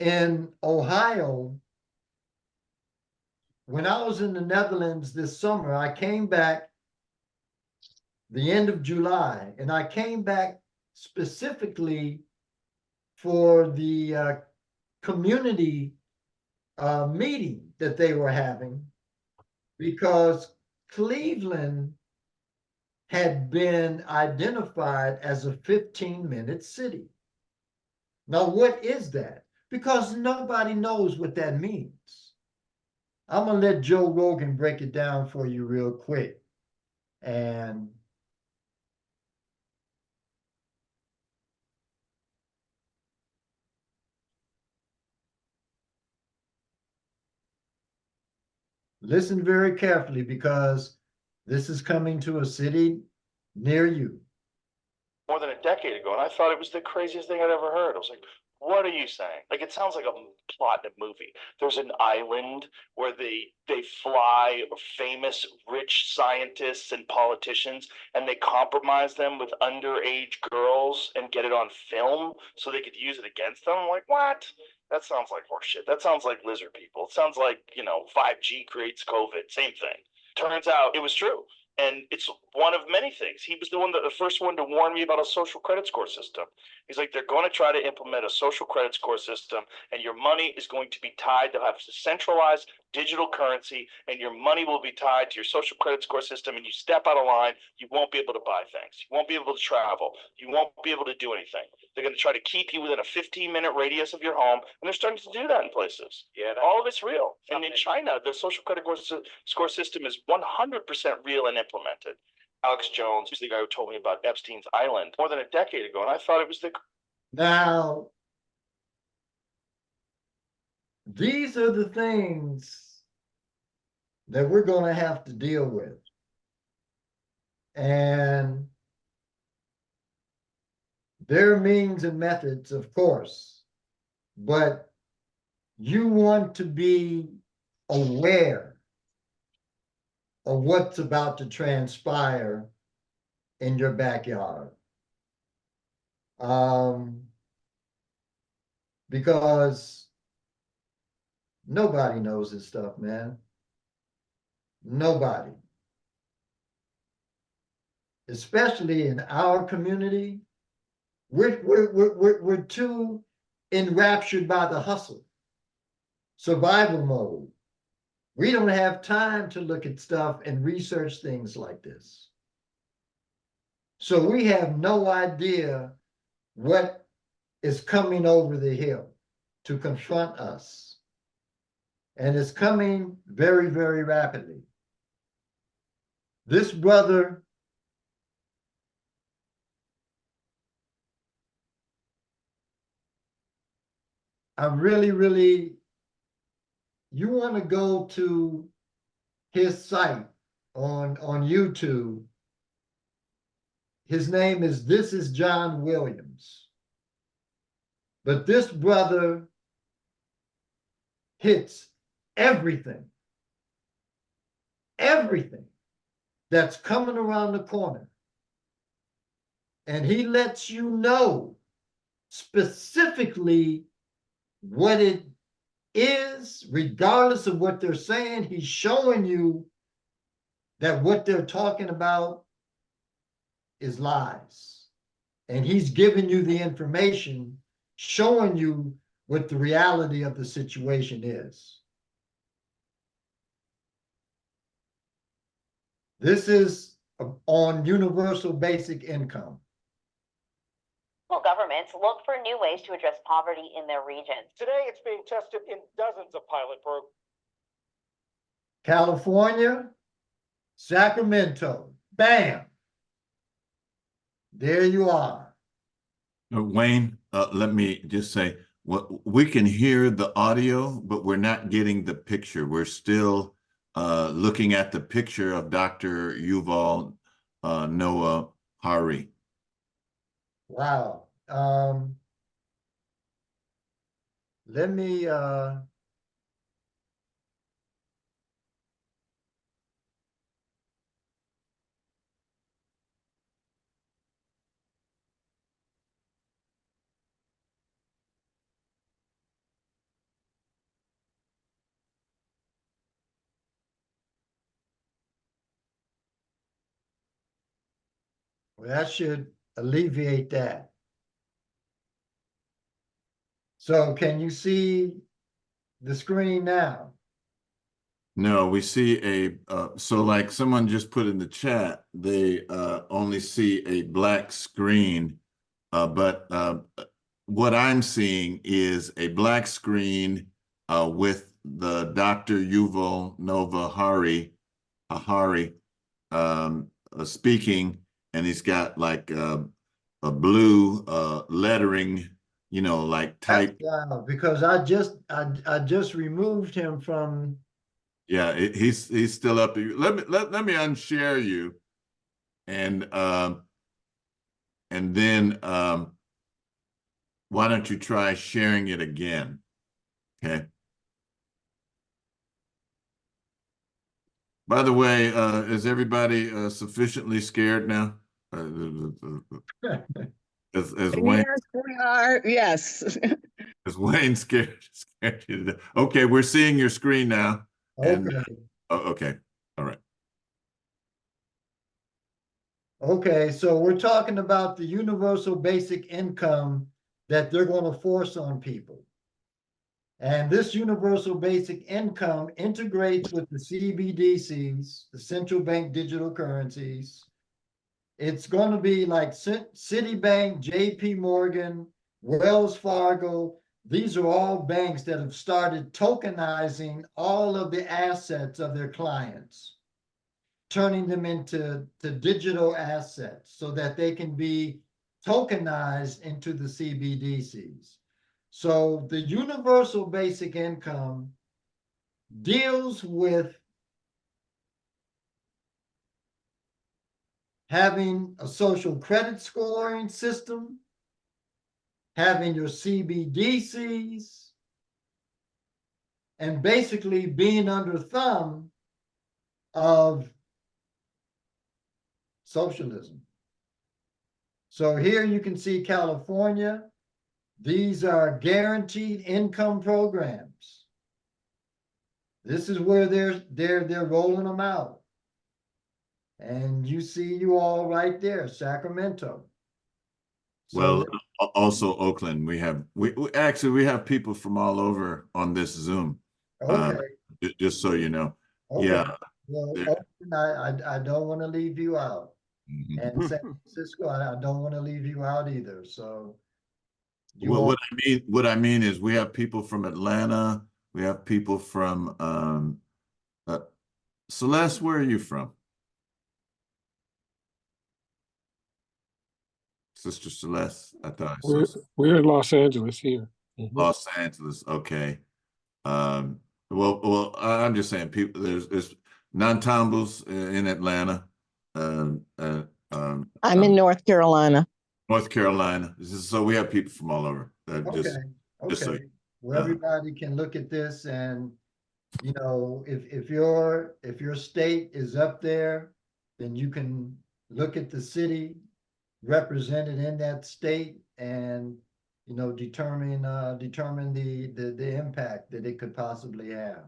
in Ohio, when I was in the Netherlands this summer, I came back the end of July, and I came back specifically for the community meeting that they were having, because Cleveland had been identified as a 15-minute city. Now, what is that? because nobody knows what that means. I'm gonna let Joe Rogan break it down for you real quick. And listen very carefully because this is coming to a city near you. More than a decade ago, and I thought it was the craziest thing I'd ever heard. I was like, what are you saying? Like, it sounds like a plot in a movie. There's an island where they fly famous rich scientists and politicians, and they compromise them with underage girls and get it on film so they could use it against them. I'm like, what? That sounds like horseshit. That sounds like lizard people. It sounds like, 5G creates COVID. Same thing. Turns out it was true. And it's one of many things. He was the first one to warn me about a social credit score system. He's like, they're going to try to implement a social credit score system, and your money is going to be tied to have a centralized digital currency, and your money will be tied to your social credit score system. And you step out of line, you won't be able to buy things. You won't be able to travel. You won't be able to do anything. They're going to try to keep you within a 15-minute radius of your home, and they're starting to do that in places. Yeah, all of it's real. And in China, the social credit score system is 100% real and implemented. Alex Jones, who's the guy who told me about Epstein's Island more than a decade ago, and I thought it was the. Now, these are the things that we're going to have to deal with. And there are means and methods, of course, but you want to be aware of what's about to transpire in your backyard. Because nobody knows this stuff, man. Nobody. Especially in our community, we're too enraptured by the hustle, survival mode. We don't have time to look at stuff and research things like this. So we have no idea what is coming over the hill to confront us. And it's coming very, very rapidly. This brother you want to go to his site on YouTube. His name is This is John Williams. But this brother hits everything that's coming around the corner. And he lets you know specifically what it is, regardless of what they're saying. He's showing you that what they're talking about is lies. And he's giving you the information, showing you what the reality of the situation is. This is on universal basic income. Governments look for new ways to address poverty in their regions. Today, it's being tested in dozens of pilot programs. California, Sacramento, bam. There you are. Wayne, let me just say, we can hear the audio, but we're not getting the picture. We're still looking at the picture of Dr. Yuval Noah Harari. Wow. Let me well, that should alleviate that. So can you see the screen now? No, we see so like someone just put in the chat, they only see a black screen, but what I'm seeing is a black screen with the Dr. Yuval Noah Harari speaking, and he's got like a blue lettering, you know, like type. Because I just removed him from. Yeah, he's still up there. Let me unshare you, and then why don't you try sharing it again? Okay. By the way, is everybody sufficiently scared now? As Wayne, Yes, we are. Yes. is Wayne scared you to death? Okay, we're seeing your screen now. And Okay. okay, all right. Okay, so we're talking about the universal basic income that they're going to force on people. And this universal basic income integrates with the CBDCs, the central bank digital currencies. It's going to be like Citibank, JP Morgan, Wells Fargo. These are all banks that have started tokenizing all of the assets of their clients, turning them into digital assets so that they can be tokenized into the CBDCs. So the universal basic income deals with having a social credit scoring system, having your CBDCs, and basically being under thumb of socialism. So here you can see California. These are guaranteed income programs. This is where they're rolling them out. And you see you all right there, Sacramento. Well, also Oakland. We actually we have people from all over on this Zoom. Okay. Just so you know. Okay. Yeah. Well, Oakland, I don't want to leave you out. And San Francisco, I don't want to leave you out either. So What I mean is we have people from Atlanta, we have people from Celeste, where are you from? Sister Celeste, I thought I saw We're in Los Angeles here. Los Angeles. Okay. Well, I'm just saying people there's non-tambos in Atlanta. I'm in North Carolina. North Carolina. So we have people from all over. Just so well, everybody can look at this, and you know, if your state is up there, then you can look at the city represented in that state, and you know, determine the impact that it could possibly have.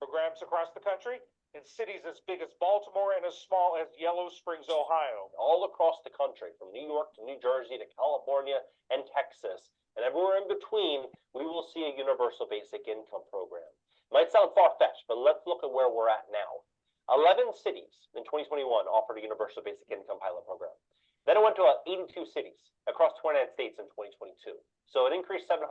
Programs across the country in cities as big as Baltimore and as small as Yellow Springs, Ohio. All across the country, from New York to New Jersey to California and Texas, and everywhere in between, we will see a universal basic income program. Might sound far-fetched, but let's look at where we're at now. 11 cities in 2021 offered a universal basic income pilot program. Then it went to 82 cities across 29 states in 2022. So it increased 700%.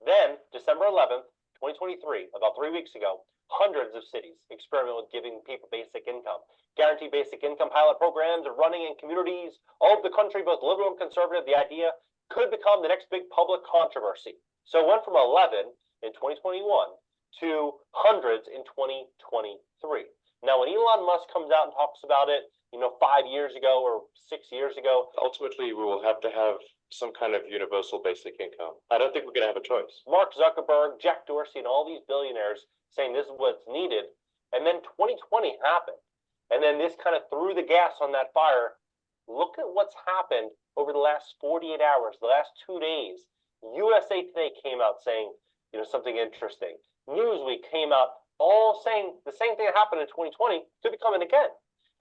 Then December 11th, 2023, about 3 weeks ago, hundreds of cities experiment with giving people basic income. Guaranteed basic income pilot programs are running in communities all over the country, both liberal and conservative. The idea could become the next big public controversy. So it went from 11 in 2021 to hundreds in 2023. Now, when Elon Musk comes out and talks about it, 5 years ago or 6 years ago, ultimately we will have to have some kind of universal basic income. I don't think we're going to have a choice. Mark Zuckerberg, Jack Dorsey, and all these billionaires saying this is what's needed. And then 2020 happened. And then this kind of threw the gas on that fire. Look at what's happened over the last 48 hours, the last 2 days. USA Today came out saying, something interesting. Newsweek came out all saying the same thing that happened in 2020 could be coming again.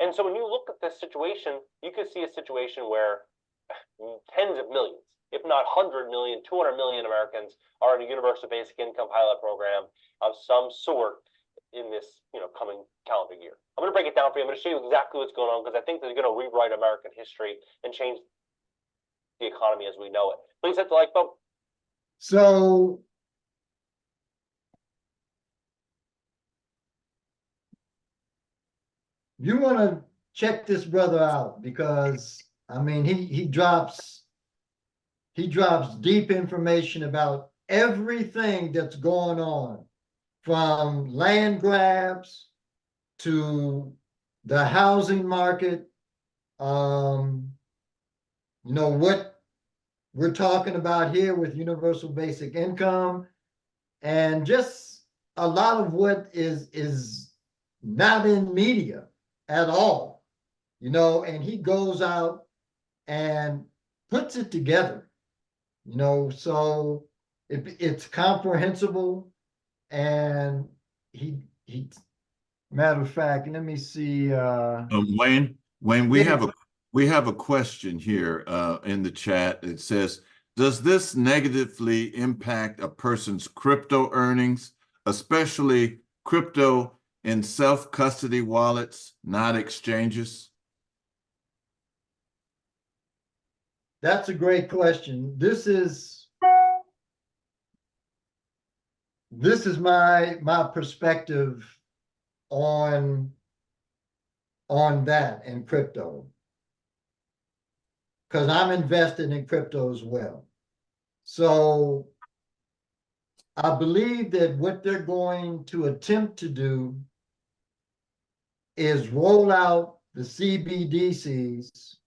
And so when you look at this situation, you could see a situation where tens of millions, if not 100 million, 200 million Americans are in a universal basic income pilot program of some sort in this, coming calendar year. I'm going to break it down for you. I'm going to show you exactly what's going on because I think they're going to rewrite American history and change the economy as we know it. Please hit the like button. So you want to check this brother out, because I mean he drops deep information about everything that's going on, from land grabs to the housing market. You know what we're talking about here with universal basic income, and just a lot of what is not in media at all, you know, and he goes out and puts it together, you know, so it's comprehensible. And he matter of fact, let me see, Wayne, we Yeah. have a question here in the chat. It says, does this negatively impact a person's crypto earnings, especially crypto in self-custody wallets, not exchanges? That's a great question. This is my perspective on that in crypto, because I'm invested in crypto as well. So I believe that what they're going to attempt to do is roll out the CBDCs,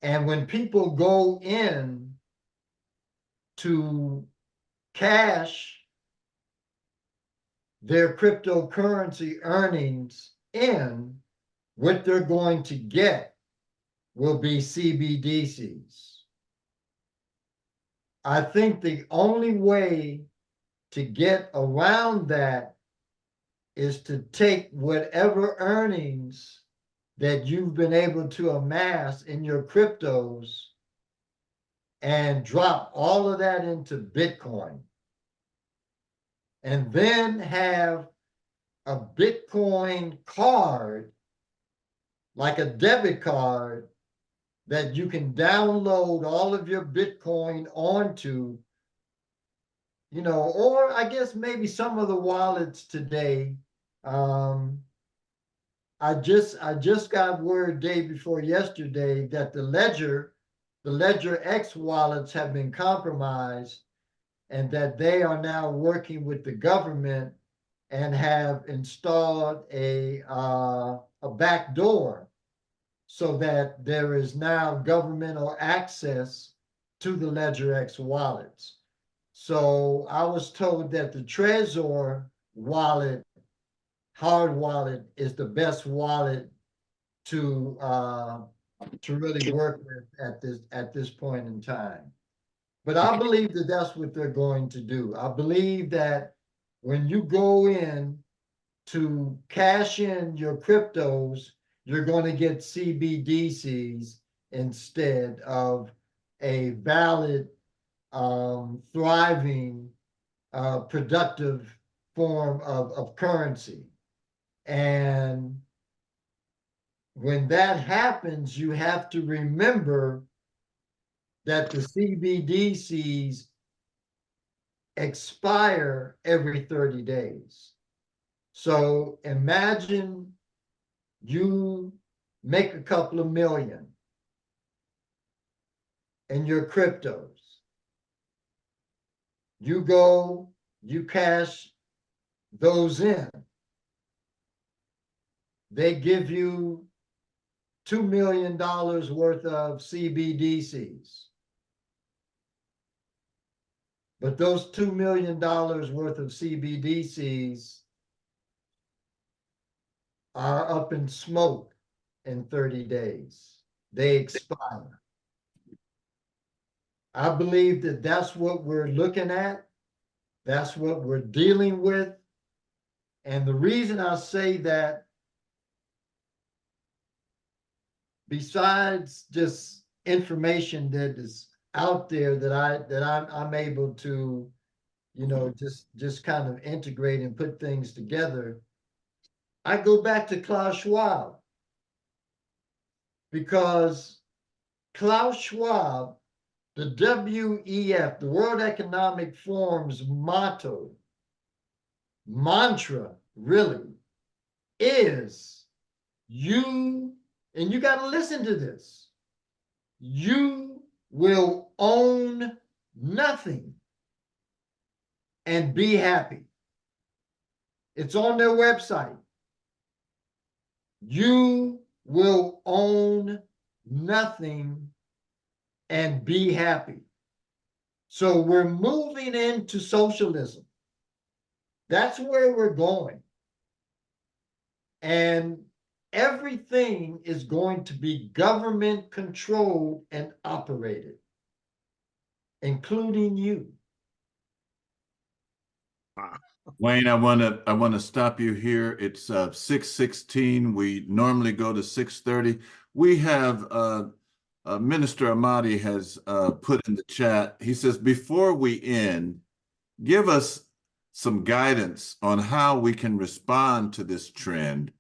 and when people go in to cash their cryptocurrency earnings in, what they're going to get will be CBDCs. I think the only way to get around that is to take whatever earnings that you've been able to amass in your cryptos and drop all of that into Bitcoin, and then have a Bitcoin card, like a debit card, that you can download all of your Bitcoin onto, you know, or I guess maybe some of the wallets today. I just got word day before yesterday that the Ledger X wallets have been compromised, and that they are now working with the government and have installed a back door, so that there is now governmental access to the Ledger X wallets. So I was told that the Trezor wallet, hard wallet, is the best wallet to really work with at this point in time. But I believe that that's what they're going to do. I believe that when you go in to cash in your cryptos, you're going to get CBDCs instead of a valid, thriving, productive form of currency. And when that happens, you have to remember that the CBDCs expire every 30 days. So imagine you make a couple of million in your cryptos. You go, you cash those in. They give you $2 million worth of CBDCs. But those $2 million worth of CBDCs are up in smoke in 30 days. They expire. I believe that that's what we're looking at. That's what we're dealing with. And the reason I say that, besides just information that is out there that I'm able to, you know, just kind of integrate and put things together, I go back to Klaus Schwab, because Klaus Schwab, the WEF, the World Economic Forum's mantra really is you, and you got to listen to this, you will own nothing and be happy. It's on their website. You will own nothing and be happy. So we're moving into socialism. That's where we're going. And everything is going to be government controlled and operated, including you. Wayne, I want to stop you here. It's 6:16. We normally go to 6:30. We have Minister Ahmadi has put in the chat. He says, before we end, give us some guidance on how we can respond to this trend,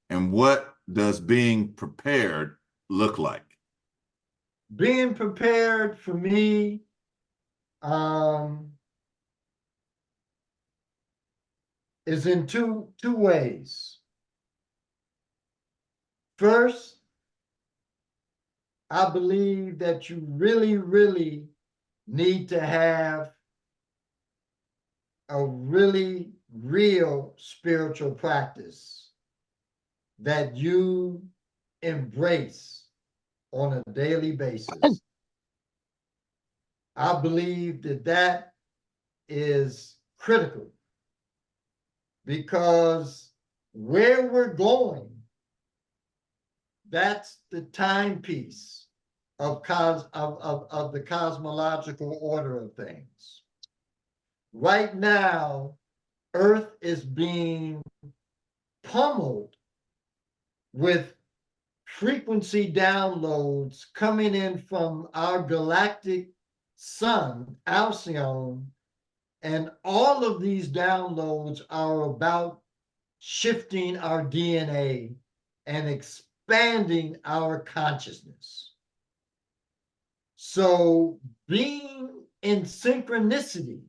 and what does being prepared look like? Being prepared for me, is in two ways. First, I believe that you really, really need to have a really real spiritual practice that you embrace on a daily basis. I believe that that is critical, because where we're going, that's the timepiece of the cosmological order of things. Right now, Earth is being pummeled with frequency downloads coming in from our galactic sun, Alcyone, and all of these downloads are about shifting our DNA and expanding our consciousness. So being in synchronicity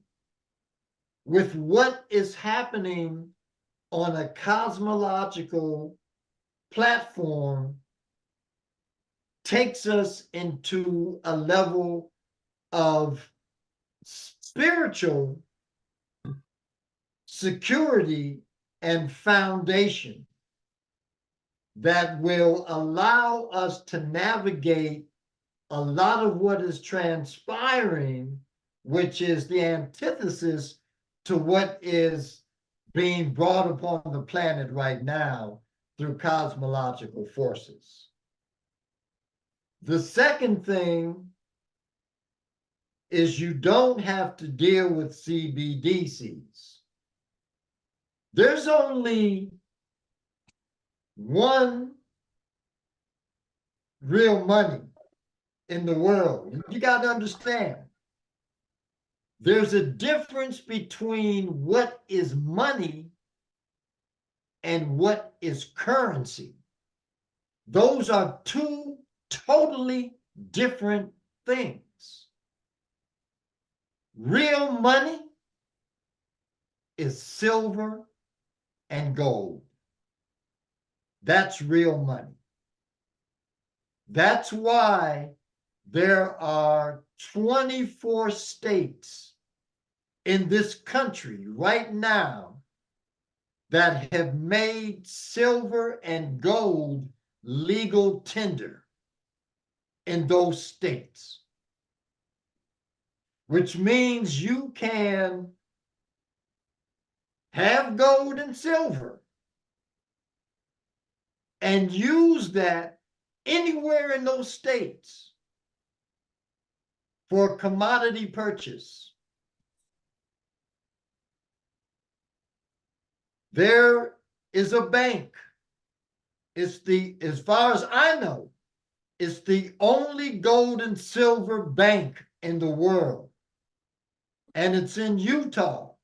with what is happening on a cosmological platform takes us into a level of spiritual security and foundation that will allow us to navigate a lot of what is transpiring, which is the antithesis to what is being brought upon the planet right now through cosmological forces. The second thing is you don't have to deal with CBDCs. There's only one real money in the world. You got to understand, there's a difference between what is money and what is currency. Those are two totally different things. Real money is silver and gold. That's real money. That's why there are 24 states in this country right now that have made silver and gold legal tender in those states, which means you can have gold and silver and use that anywhere in those states for commodity purchase. There is a bank. It's as far as I know, it's the only gold and silver bank in the world. And it's in Utah.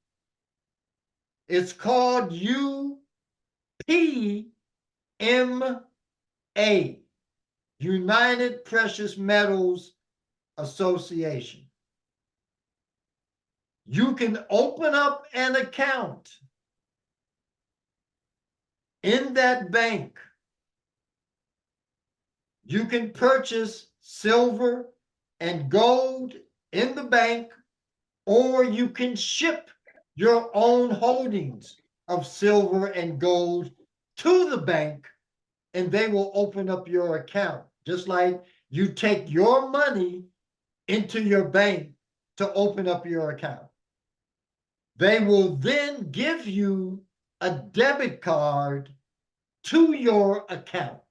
It's called UPMA, United Precious Metals Association. You can open up an account in that bank. You can purchase silver and gold in the bank, or you can ship your own holdings of silver and gold to the bank, and they will open up your account. Just like you take your money into your bank to open up your account. They will then give you a debit card to your account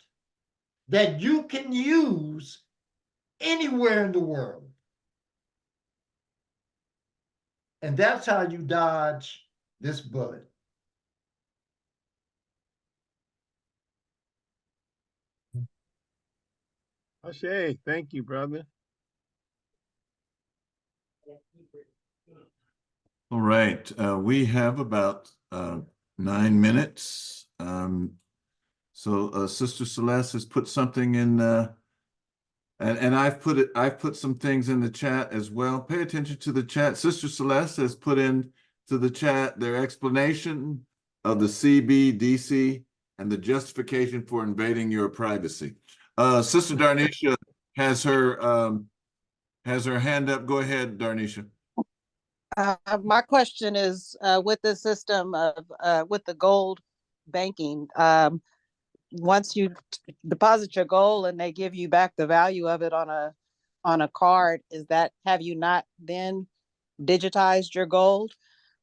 that you can use anywhere in the world. And that's how you dodge this bullet. Ashe, thank you, brother. All right, we have about 9 minutes. So Sister Celeste has put something in, and I've put some things in the chat as well. Pay attention to the chat. Sister Celeste has put in to the chat their explanation of the CBDC and the justification for invading your privacy. Sister Darnisha has her hand up. Go ahead, Darnisha. My question is, with the system of with the gold banking, once you deposit your gold and they give you back the value of it on a card, have you not then digitized your gold?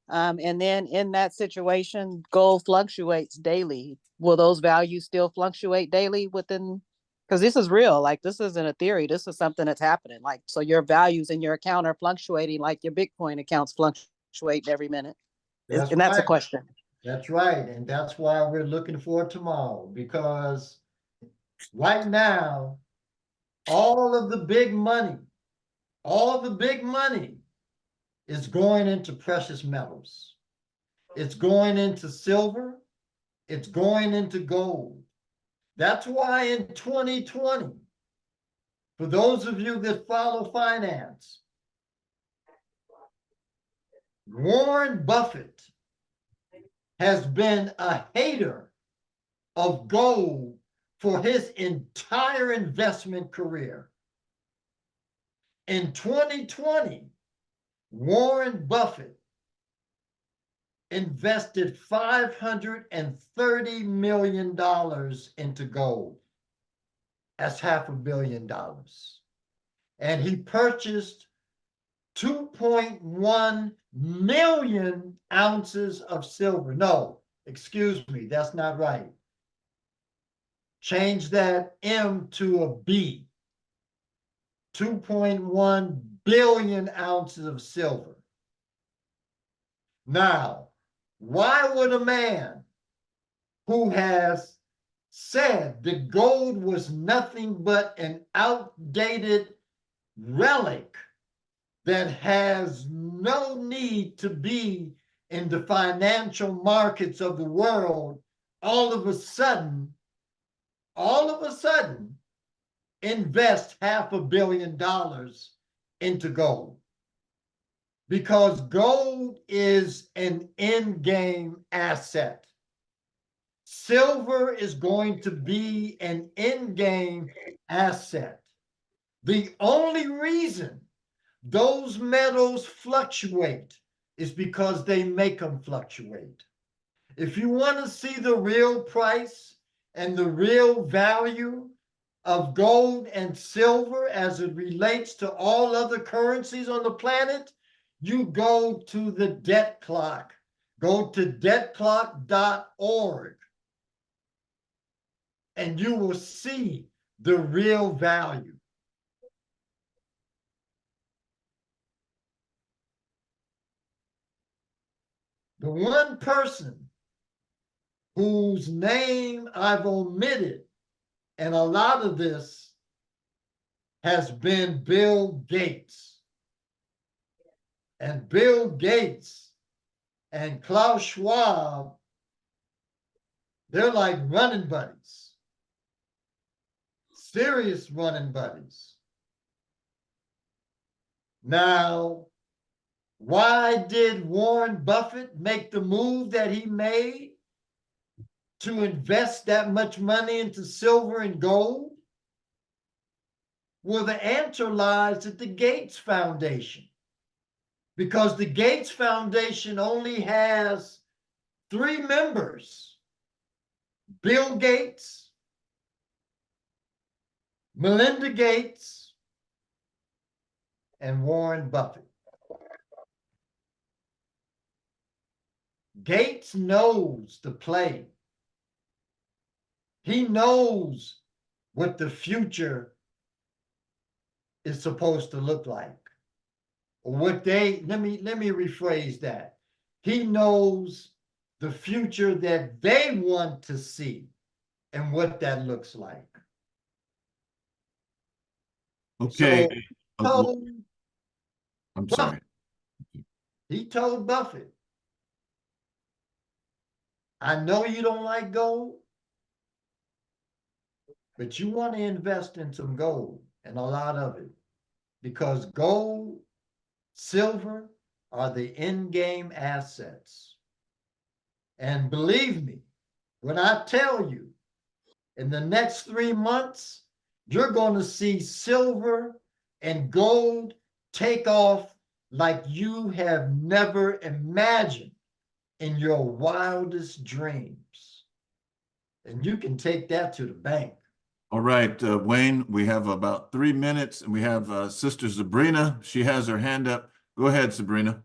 And then in that situation, gold fluctuates daily. Will those values still fluctuate daily within? Because this is real. Like, this isn't a theory. This is something that's happening. Like, so your values in your account are fluctuating like your Bitcoin accounts fluctuate every minute. That's And that's a right. question. That's right. And that's why we're looking for tomorrow, because right now, all of the big money is going into precious metals. It's going into silver. It's going into gold. That's why in 2020, for those of you that follow finance, Warren Buffett has been a hater of gold for his entire investment career. In 2020, Warren Buffett invested $530 million into gold. That's $500 million. And he purchased 2.1 million ounces of silver. No, excuse me, that's not right. Change that M to a B. 2.1 billion ounces of silver. Now, why would a man who has said that gold was nothing but an outdated relic that has no need to be in the financial markets of the world, all of a sudden, invest $500 million into gold? Because gold is an in-game asset. Silver is going to be an in-game asset. The only reason those metals fluctuate is because they make them fluctuate. If you want to see the real price and the real value of gold and silver as it relates to all other currencies on the planet, you go to the debt clock. Go to debtclock.org and you will see the real value. The one person whose name I've omitted, and a lot of this has been Bill Gates. And Bill Gates and Klaus Schwab, they're like running buddies. serious running buddies. Now, why did Warren Buffett make the move that he made to invest that much money into silver and gold? Well, the answer lies at the Gates Foundation, because the Gates Foundation only has 3 members: Bill Gates, Melinda Gates, and Warren Buffett. Gates knows the play. He knows what the future is supposed to look like. What they, let me rephrase that. He knows the future that they want to see and what that looks like. Okay. So, I'm sorry. he told Buffett, I know you don't like gold, but you want to invest in some gold, and a lot of it, because gold, silver are the in-game assets. And believe me, when I tell you, in the next 3 months, you're going to see silver and gold take off like you have never imagined in your wildest dreams. And you can take that to the bank. All right, Wayne, we have about 3 minutes, and we have Sister Sabrina. She has her hand up. Go ahead, Sabrina.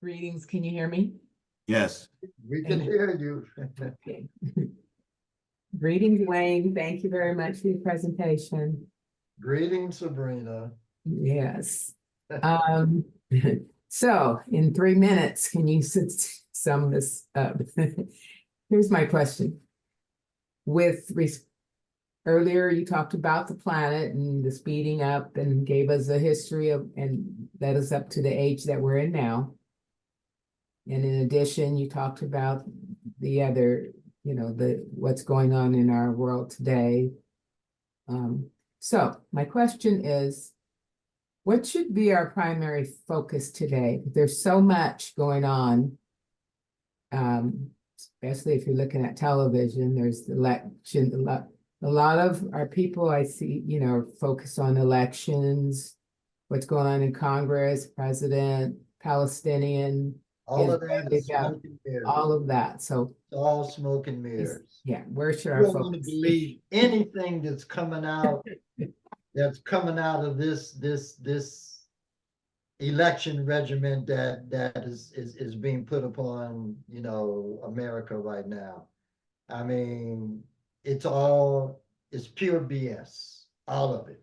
Greetings, can you hear me? Yes. We can hear you. Okay. Greetings, Wayne. Thank you very much for your presentation. Greetings, Sabrina. Yes. So in 3 minutes, can you sum this up? Here's my question. Earlier, you talked about the planet and the speeding up and gave us a history of and led us up to the age that we're in now. And in addition, you talked about the other, what's going on in our world today. So my question is, what should be our primary focus today? There's so much going on, especially if you're looking at television. There's the election. A lot of our people I see, focus on elections, what's going on in Congress, president, Palestinian. All of that is smoke and mirrors. All of that. So it's all smoke and mirrors. Yeah, where should I our don't want to focus believe anything that's coming out of this election regimen that is being put upon America right now. I mean, it's pure BS. All of it.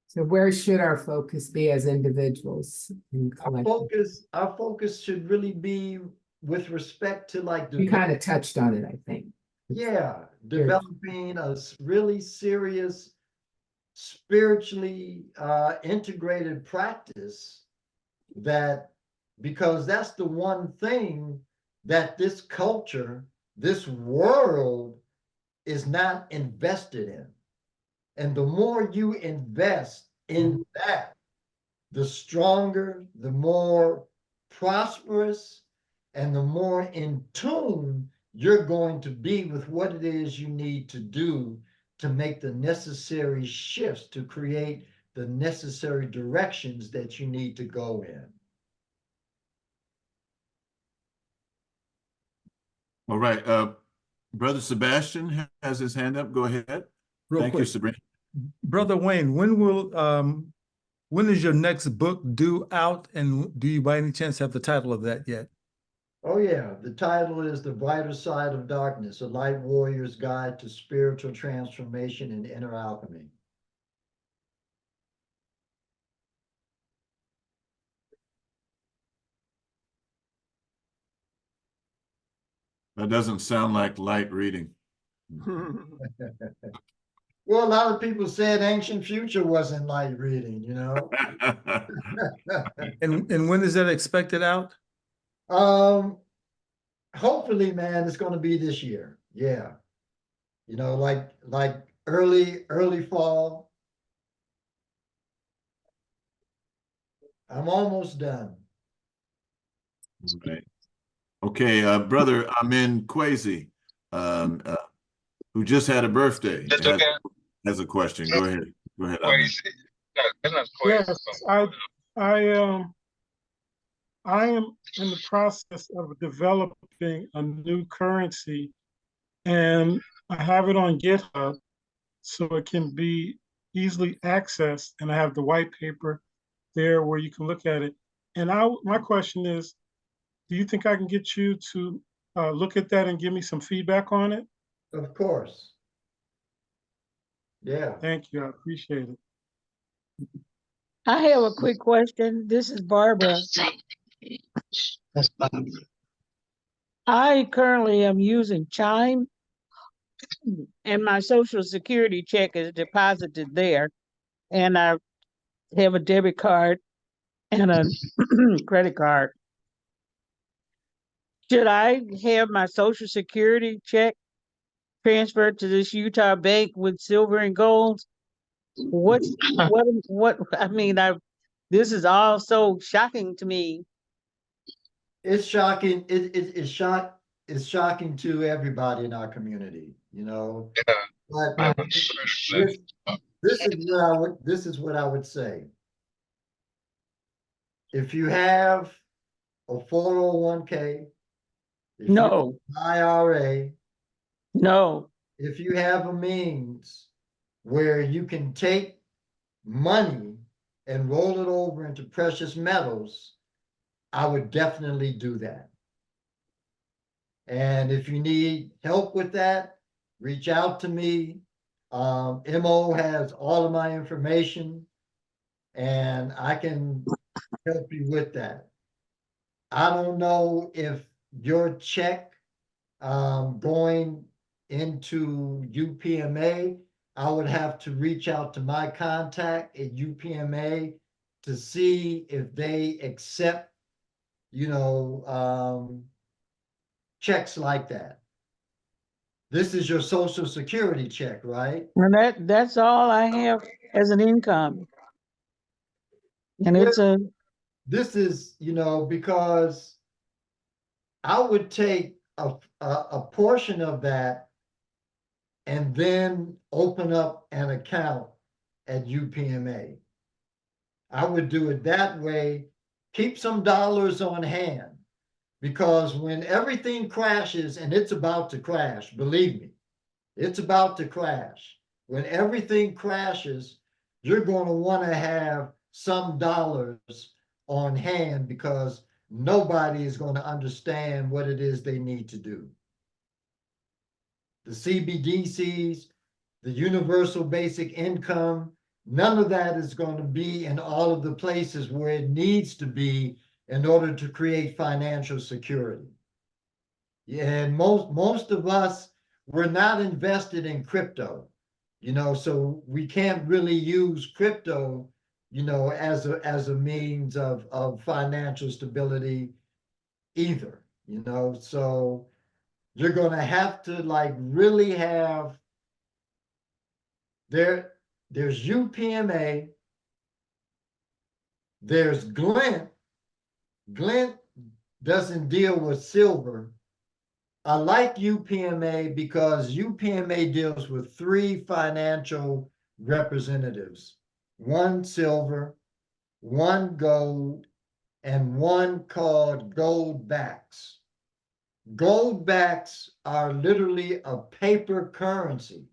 So where should our focus be as individuals? Our focus should really be with respect to You kind of touched on it, I think. Yeah, developing a really serious, spiritually integrated practice because that's the one thing that this culture, this world is not invested in. And the more you invest in that, the stronger, the more prosperous, and the more in tune you're going to be with what it is you need to do to make the necessary shifts to create the necessary directions that you need to go in. All right. Brother Sebastian has his hand up. Go ahead. Thank you, Sabrina. Brother Wayne, when is your next book due out, and do you by any chance have the title of that yet? Oh yeah, the title is The Brighter Side of Darkness, A Light Warrior's Guide to Spiritual Transformation and Inner Alchemy. That doesn't sound like light reading. Well, a lot of people said Ancient Future wasn't light reading, And when is that expected out? Hopefully, man, it's gonna be this year. Yeah. You know, like early fall. I'm almost done. Right. Okay, brother Amin Kwesi, um, uh, who just had a birthday, has a question. Go ahead. Go ahead, Amin. Yes, I I am in the process of developing a new currency, and I have it on GitHub so it can be easily accessed, and I have the white paper there where you can look at it. And my question is, do you think I can get you to look at that and give me some feedback on it? Of course. Yeah. Thank you. I appreciate it. I have a quick question. This is Barbara. I currently am using Chime, and my Social Security check is deposited there, and I have a debit card and a credit card. Should I have my Social Security check transferred to this Utah bank with silver and gold? What I mean, this is all so shocking to me. It's shocking. It's shocking to everybody in our community, you know. But this is what I would say. If you have a 401k, if you have No, an IRA, no. if you have a means where you can take money and roll it over into precious metals, I would definitely do that. And if you need help with that, reach out to me. Mo has all of my information, and I can help you with that. I don't know if your check going into UPMA, I would have to reach out to my contact at UPMA to see if they accept, you know, checks like that. This is your Social Security check, right? And that's all I have as an income. And Well, it's a this is, you know, because I would take a portion of that and then open up an account at UPMA. I would do it that way, keep some dollars on hand, because when everything crashes, and it's about to crash, believe me, it's about to crash. When everything crashes, you're going to want to have some dollars on hand because nobody is going to understand what it is they need to do. The CBDCs, the universal basic income, none of that is going to be in all of the places where it needs to be in order to create financial security. Yeah, and most of us, we're not invested in crypto, you know, so we can't really use crypto, you know, as a means of financial stability either, you know. So you're gonna have to like really have there's UPMA, there's Glint. Glint doesn't deal with silver. I like UPMA because UPMA deals with three financial representatives, one silver, one gold, and one called gold backs. Gold backs are literally a paper currency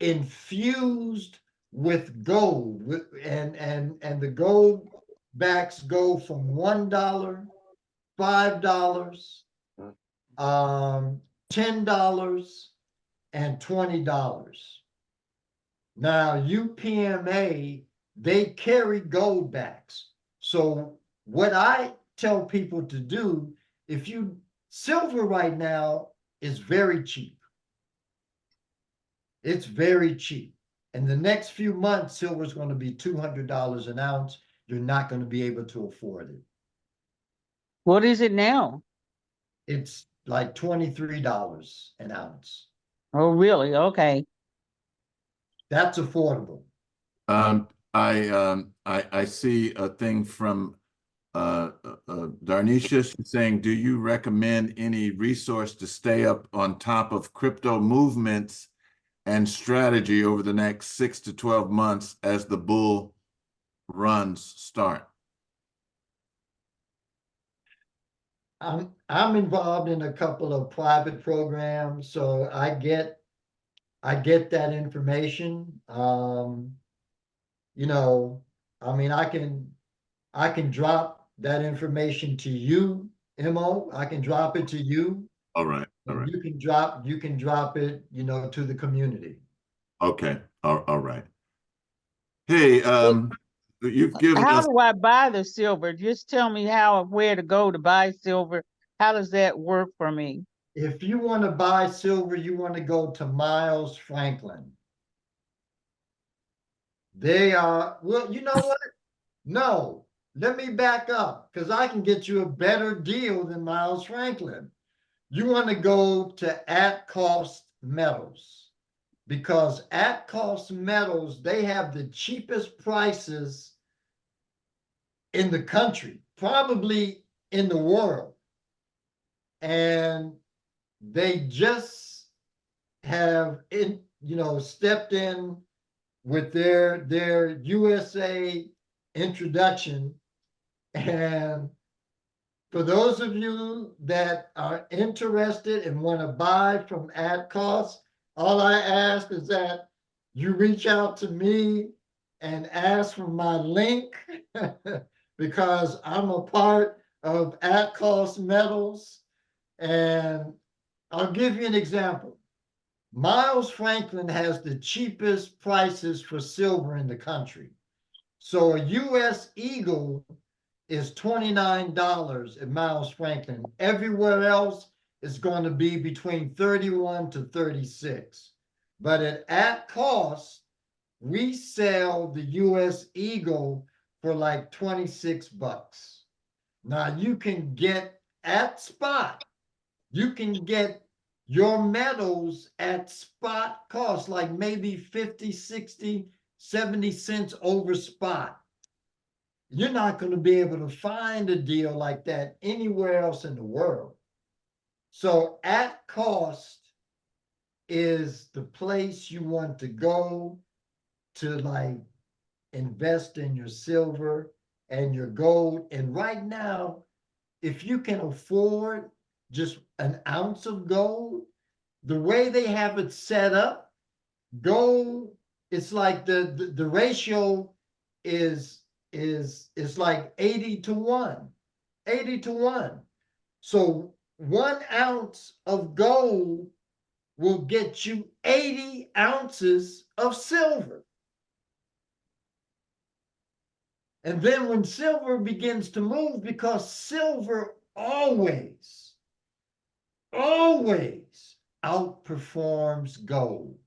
infused with gold, and the gold backs go from $1, $5, $10, and $20. Now, UPMA, they carry gold backs. So what I tell people to do, silver right now is very cheap. It's very cheap. In the next few months, silver is going to be $200 an ounce. You're not going to be able to afford it. What is it now? It's like $23 an ounce. Oh, really? Okay. That's affordable. I see a thing from Darnisha saying, do you recommend any resource to stay up on top of crypto movements and strategy over the next 6 to 12 months as the bull runs start? I'm involved in a couple of private programs, so I get that information. You know, I mean, I can drop that information to you, Mo. I can drop it to you. All right. And you can drop it, you know, to the community. Okay. All right. Hey, you've given How us. do I buy the silver? Just tell me how and where to go to buy silver. How does that work for me? If you want to buy silver, you want to go to Miles Franklin. They are, well, you know what? No, let me back up because I can get you a better deal than Miles Franklin. You want to go to At Cost Metals because At Cost Metals, they have the cheapest prices in the country, probably in the world. And they just have stepped in with their USA introduction. And for those of you that are interested and want to buy from At Cost, all I ask is that you reach out to me and ask for my link because I'm a part of At Cost Metals. And I'll give you an example. Miles Franklin has the cheapest prices for silver in the country. So a US Eagle is $29 at Miles Franklin. Everywhere else is going to be between 31 to 36. But at cost, we sell the US Eagle for like 26 bucks. Now you can get at spot, you can get your metals at spot cost, like maybe 50, 60, 70 cents over spot. You're not going to be able to find a deal like that anywhere else in the world. So at cost is the place you want to go to like invest in your silver and your gold. And right now, if you can afford just an ounce of gold, the way they have it set up, gold, it's like the ratio is like 80 to 1. 80 to 1. So 1 ounce of gold will get you 80 ounces of silver. And then when silver begins to move, because silver always outperforms gold.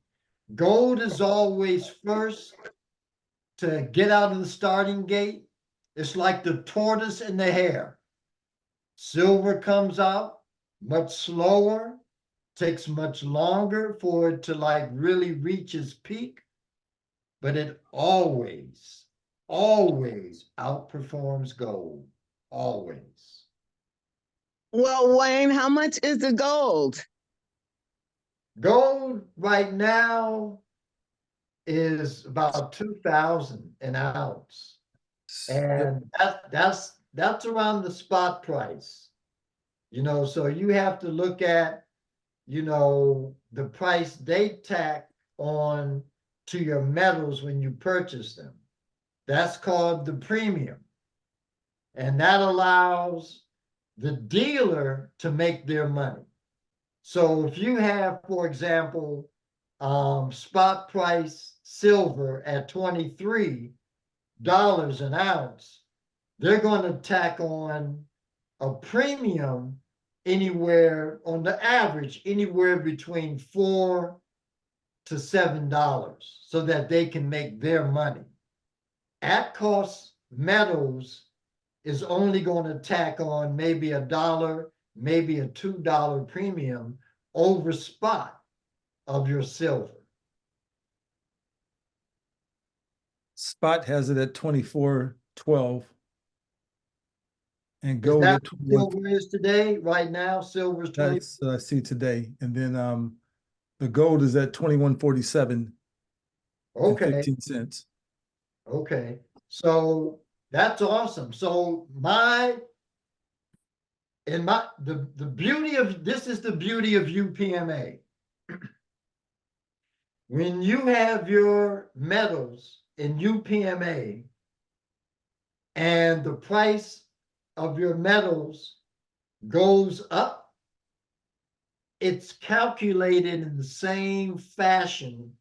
Gold is always first to get out of the starting gate. It's like the tortoise and the hare. Silver comes out much slower, takes much longer for it to like really reach its peak, but it always outperforms gold. Always. Well, Wayne, how much is the gold? Gold right now is about 2,000 an ounce. And that's around the spot price. So you have to look at, the price they tack on to your metals when you purchase them. That's called the premium. And that allows the dealer to make their money. So if you have, for example, spot price silver at $23 an ounce, they're going to tack on a premium anywhere on the average, anywhere between $4 to $7 so that they can make their money. At cost metals is only going to tack on maybe $1, maybe a $2 premium over spot of your silver. Spot has it at 24.12. And Is gold that at what 21. silver is today? Right now, silver is 20. That's I see today. And then the gold is at 21.47 and Okay, 15 cents. okay. So that's awesome. So the beauty of this is the beauty of UPMA. When you have your metals in UPMA and the price of your metals goes up, it's calculated in the same fashion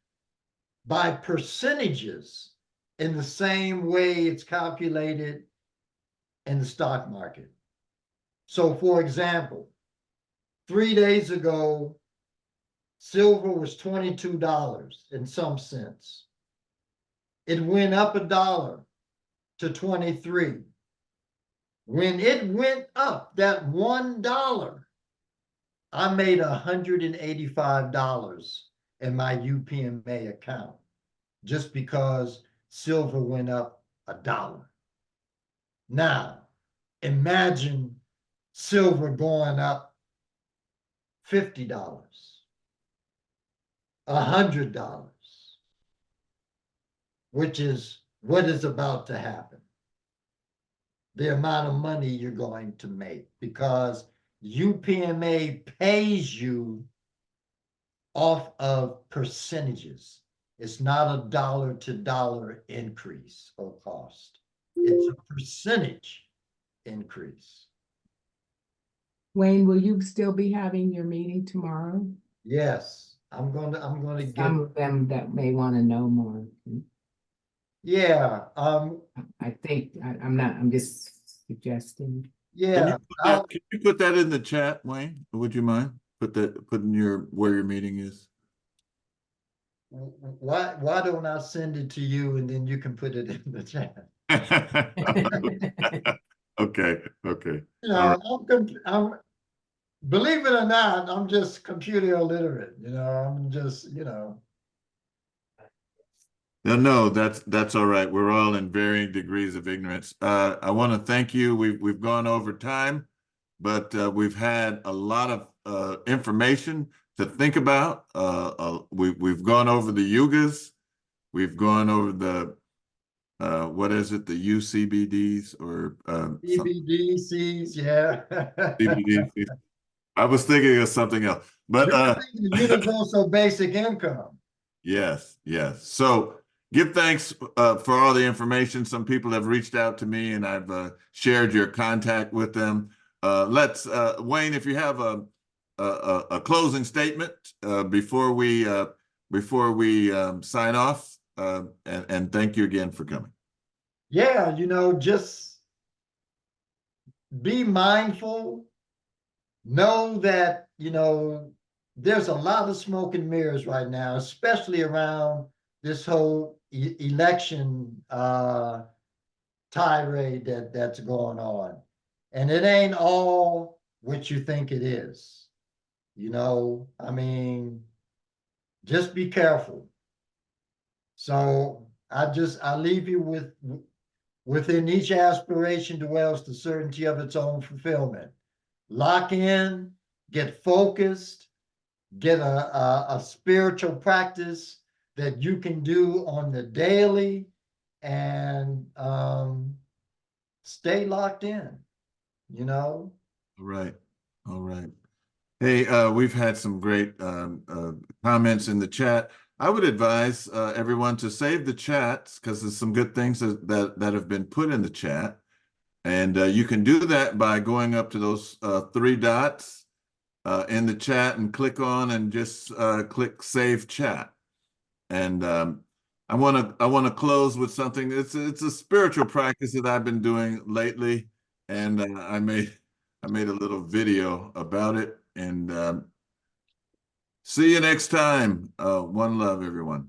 by percentages in the same way it's calculated in the stock market. So, for example, 3 days ago, silver was $22 in some sense. It went up $1 to 23. When it went up that $1, I made $185 in my UPMA account just because silver went up $1. Now, imagine silver going up $50, $100, which is what is about to happen. The amount of money you're going to make because UPMA pays you off of percentages. It's not a dollar to dollar increase or cost. It's a percentage increase. Wayne, will you still be having your meeting tomorrow? Yes, I'm going to get Some of them that may want to know more. yeah, I think I'm just suggesting. yeah. Can you put that in the chat, Wayne? Would you mind? Put in where your meeting is. Why don't I send it to you and then you can put it in the chat? Okay. You know, I'm believe it or not, I'm just computer illiterate. You know, I'm just, No, that's all right. We're all in varying degrees of ignorance. I want to thank you. We've gone over time, but we've had a lot of information to think about. We've gone over the yugas. We've gone over the what is it? The UCBDs or CBDCs, yeah. CBDCs. I was thinking of something else, but You were thinking of universal basic income. Yes. So give thanks for all the information. Some people have reached out to me, and I've shared your contact with them. Let's Wayne, if you have a closing statement before we sign off, and thank you again for coming. Yeah, just be mindful. Know that, there's a lot of smoke and mirrors right now, especially around this whole election tirade that's going on. And it ain't all what you think it is. I mean, just be careful. So I leave you with within each aspiration dwells the certainty of its own fulfillment. Lock in, get focused, get a spiritual practice that you can do on the daily, and stay locked in, All right. Hey, we've had some great comments in the chat. I would advise everyone to save the chats because there's some good things that have been put in the chat. And you can do that by going up to those 3 dots in the chat and click on and just click Save Chat. And I want to close with something. It's a spiritual practice that I've been doing lately, and I made a little video about it. And see you next time. One love, everyone.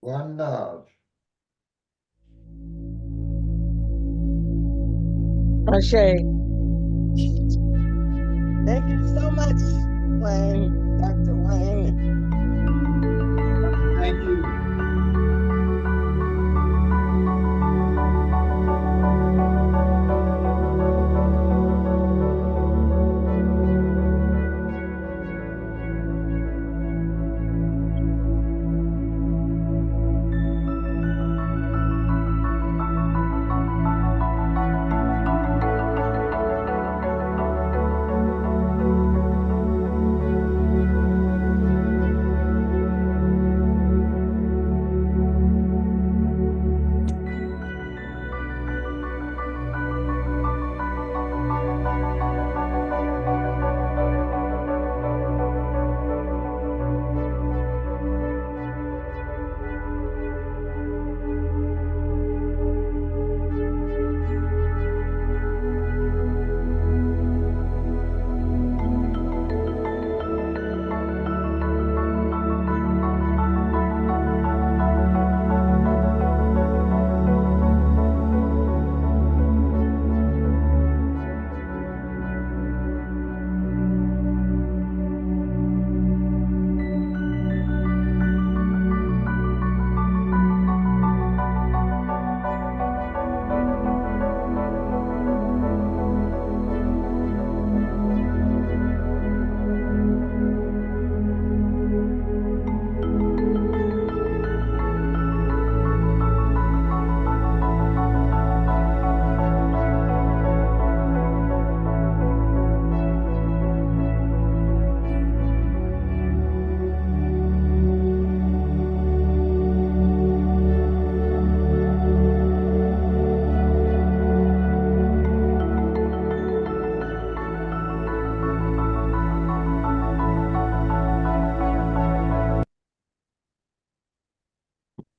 One love. Ashe. Thank you so much, Wayne, Dr. Wayne. Thank you.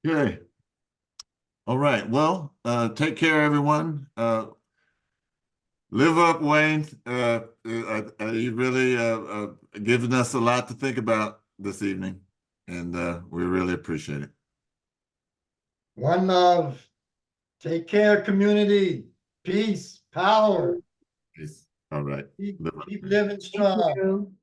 Okay. All right. Well, take care, everyone. Live up, Wayne. You really given us a lot to think about this evening, and we really appreciate it. One love. Take care, community. Peace, power. Peace. All right. Keep living strong.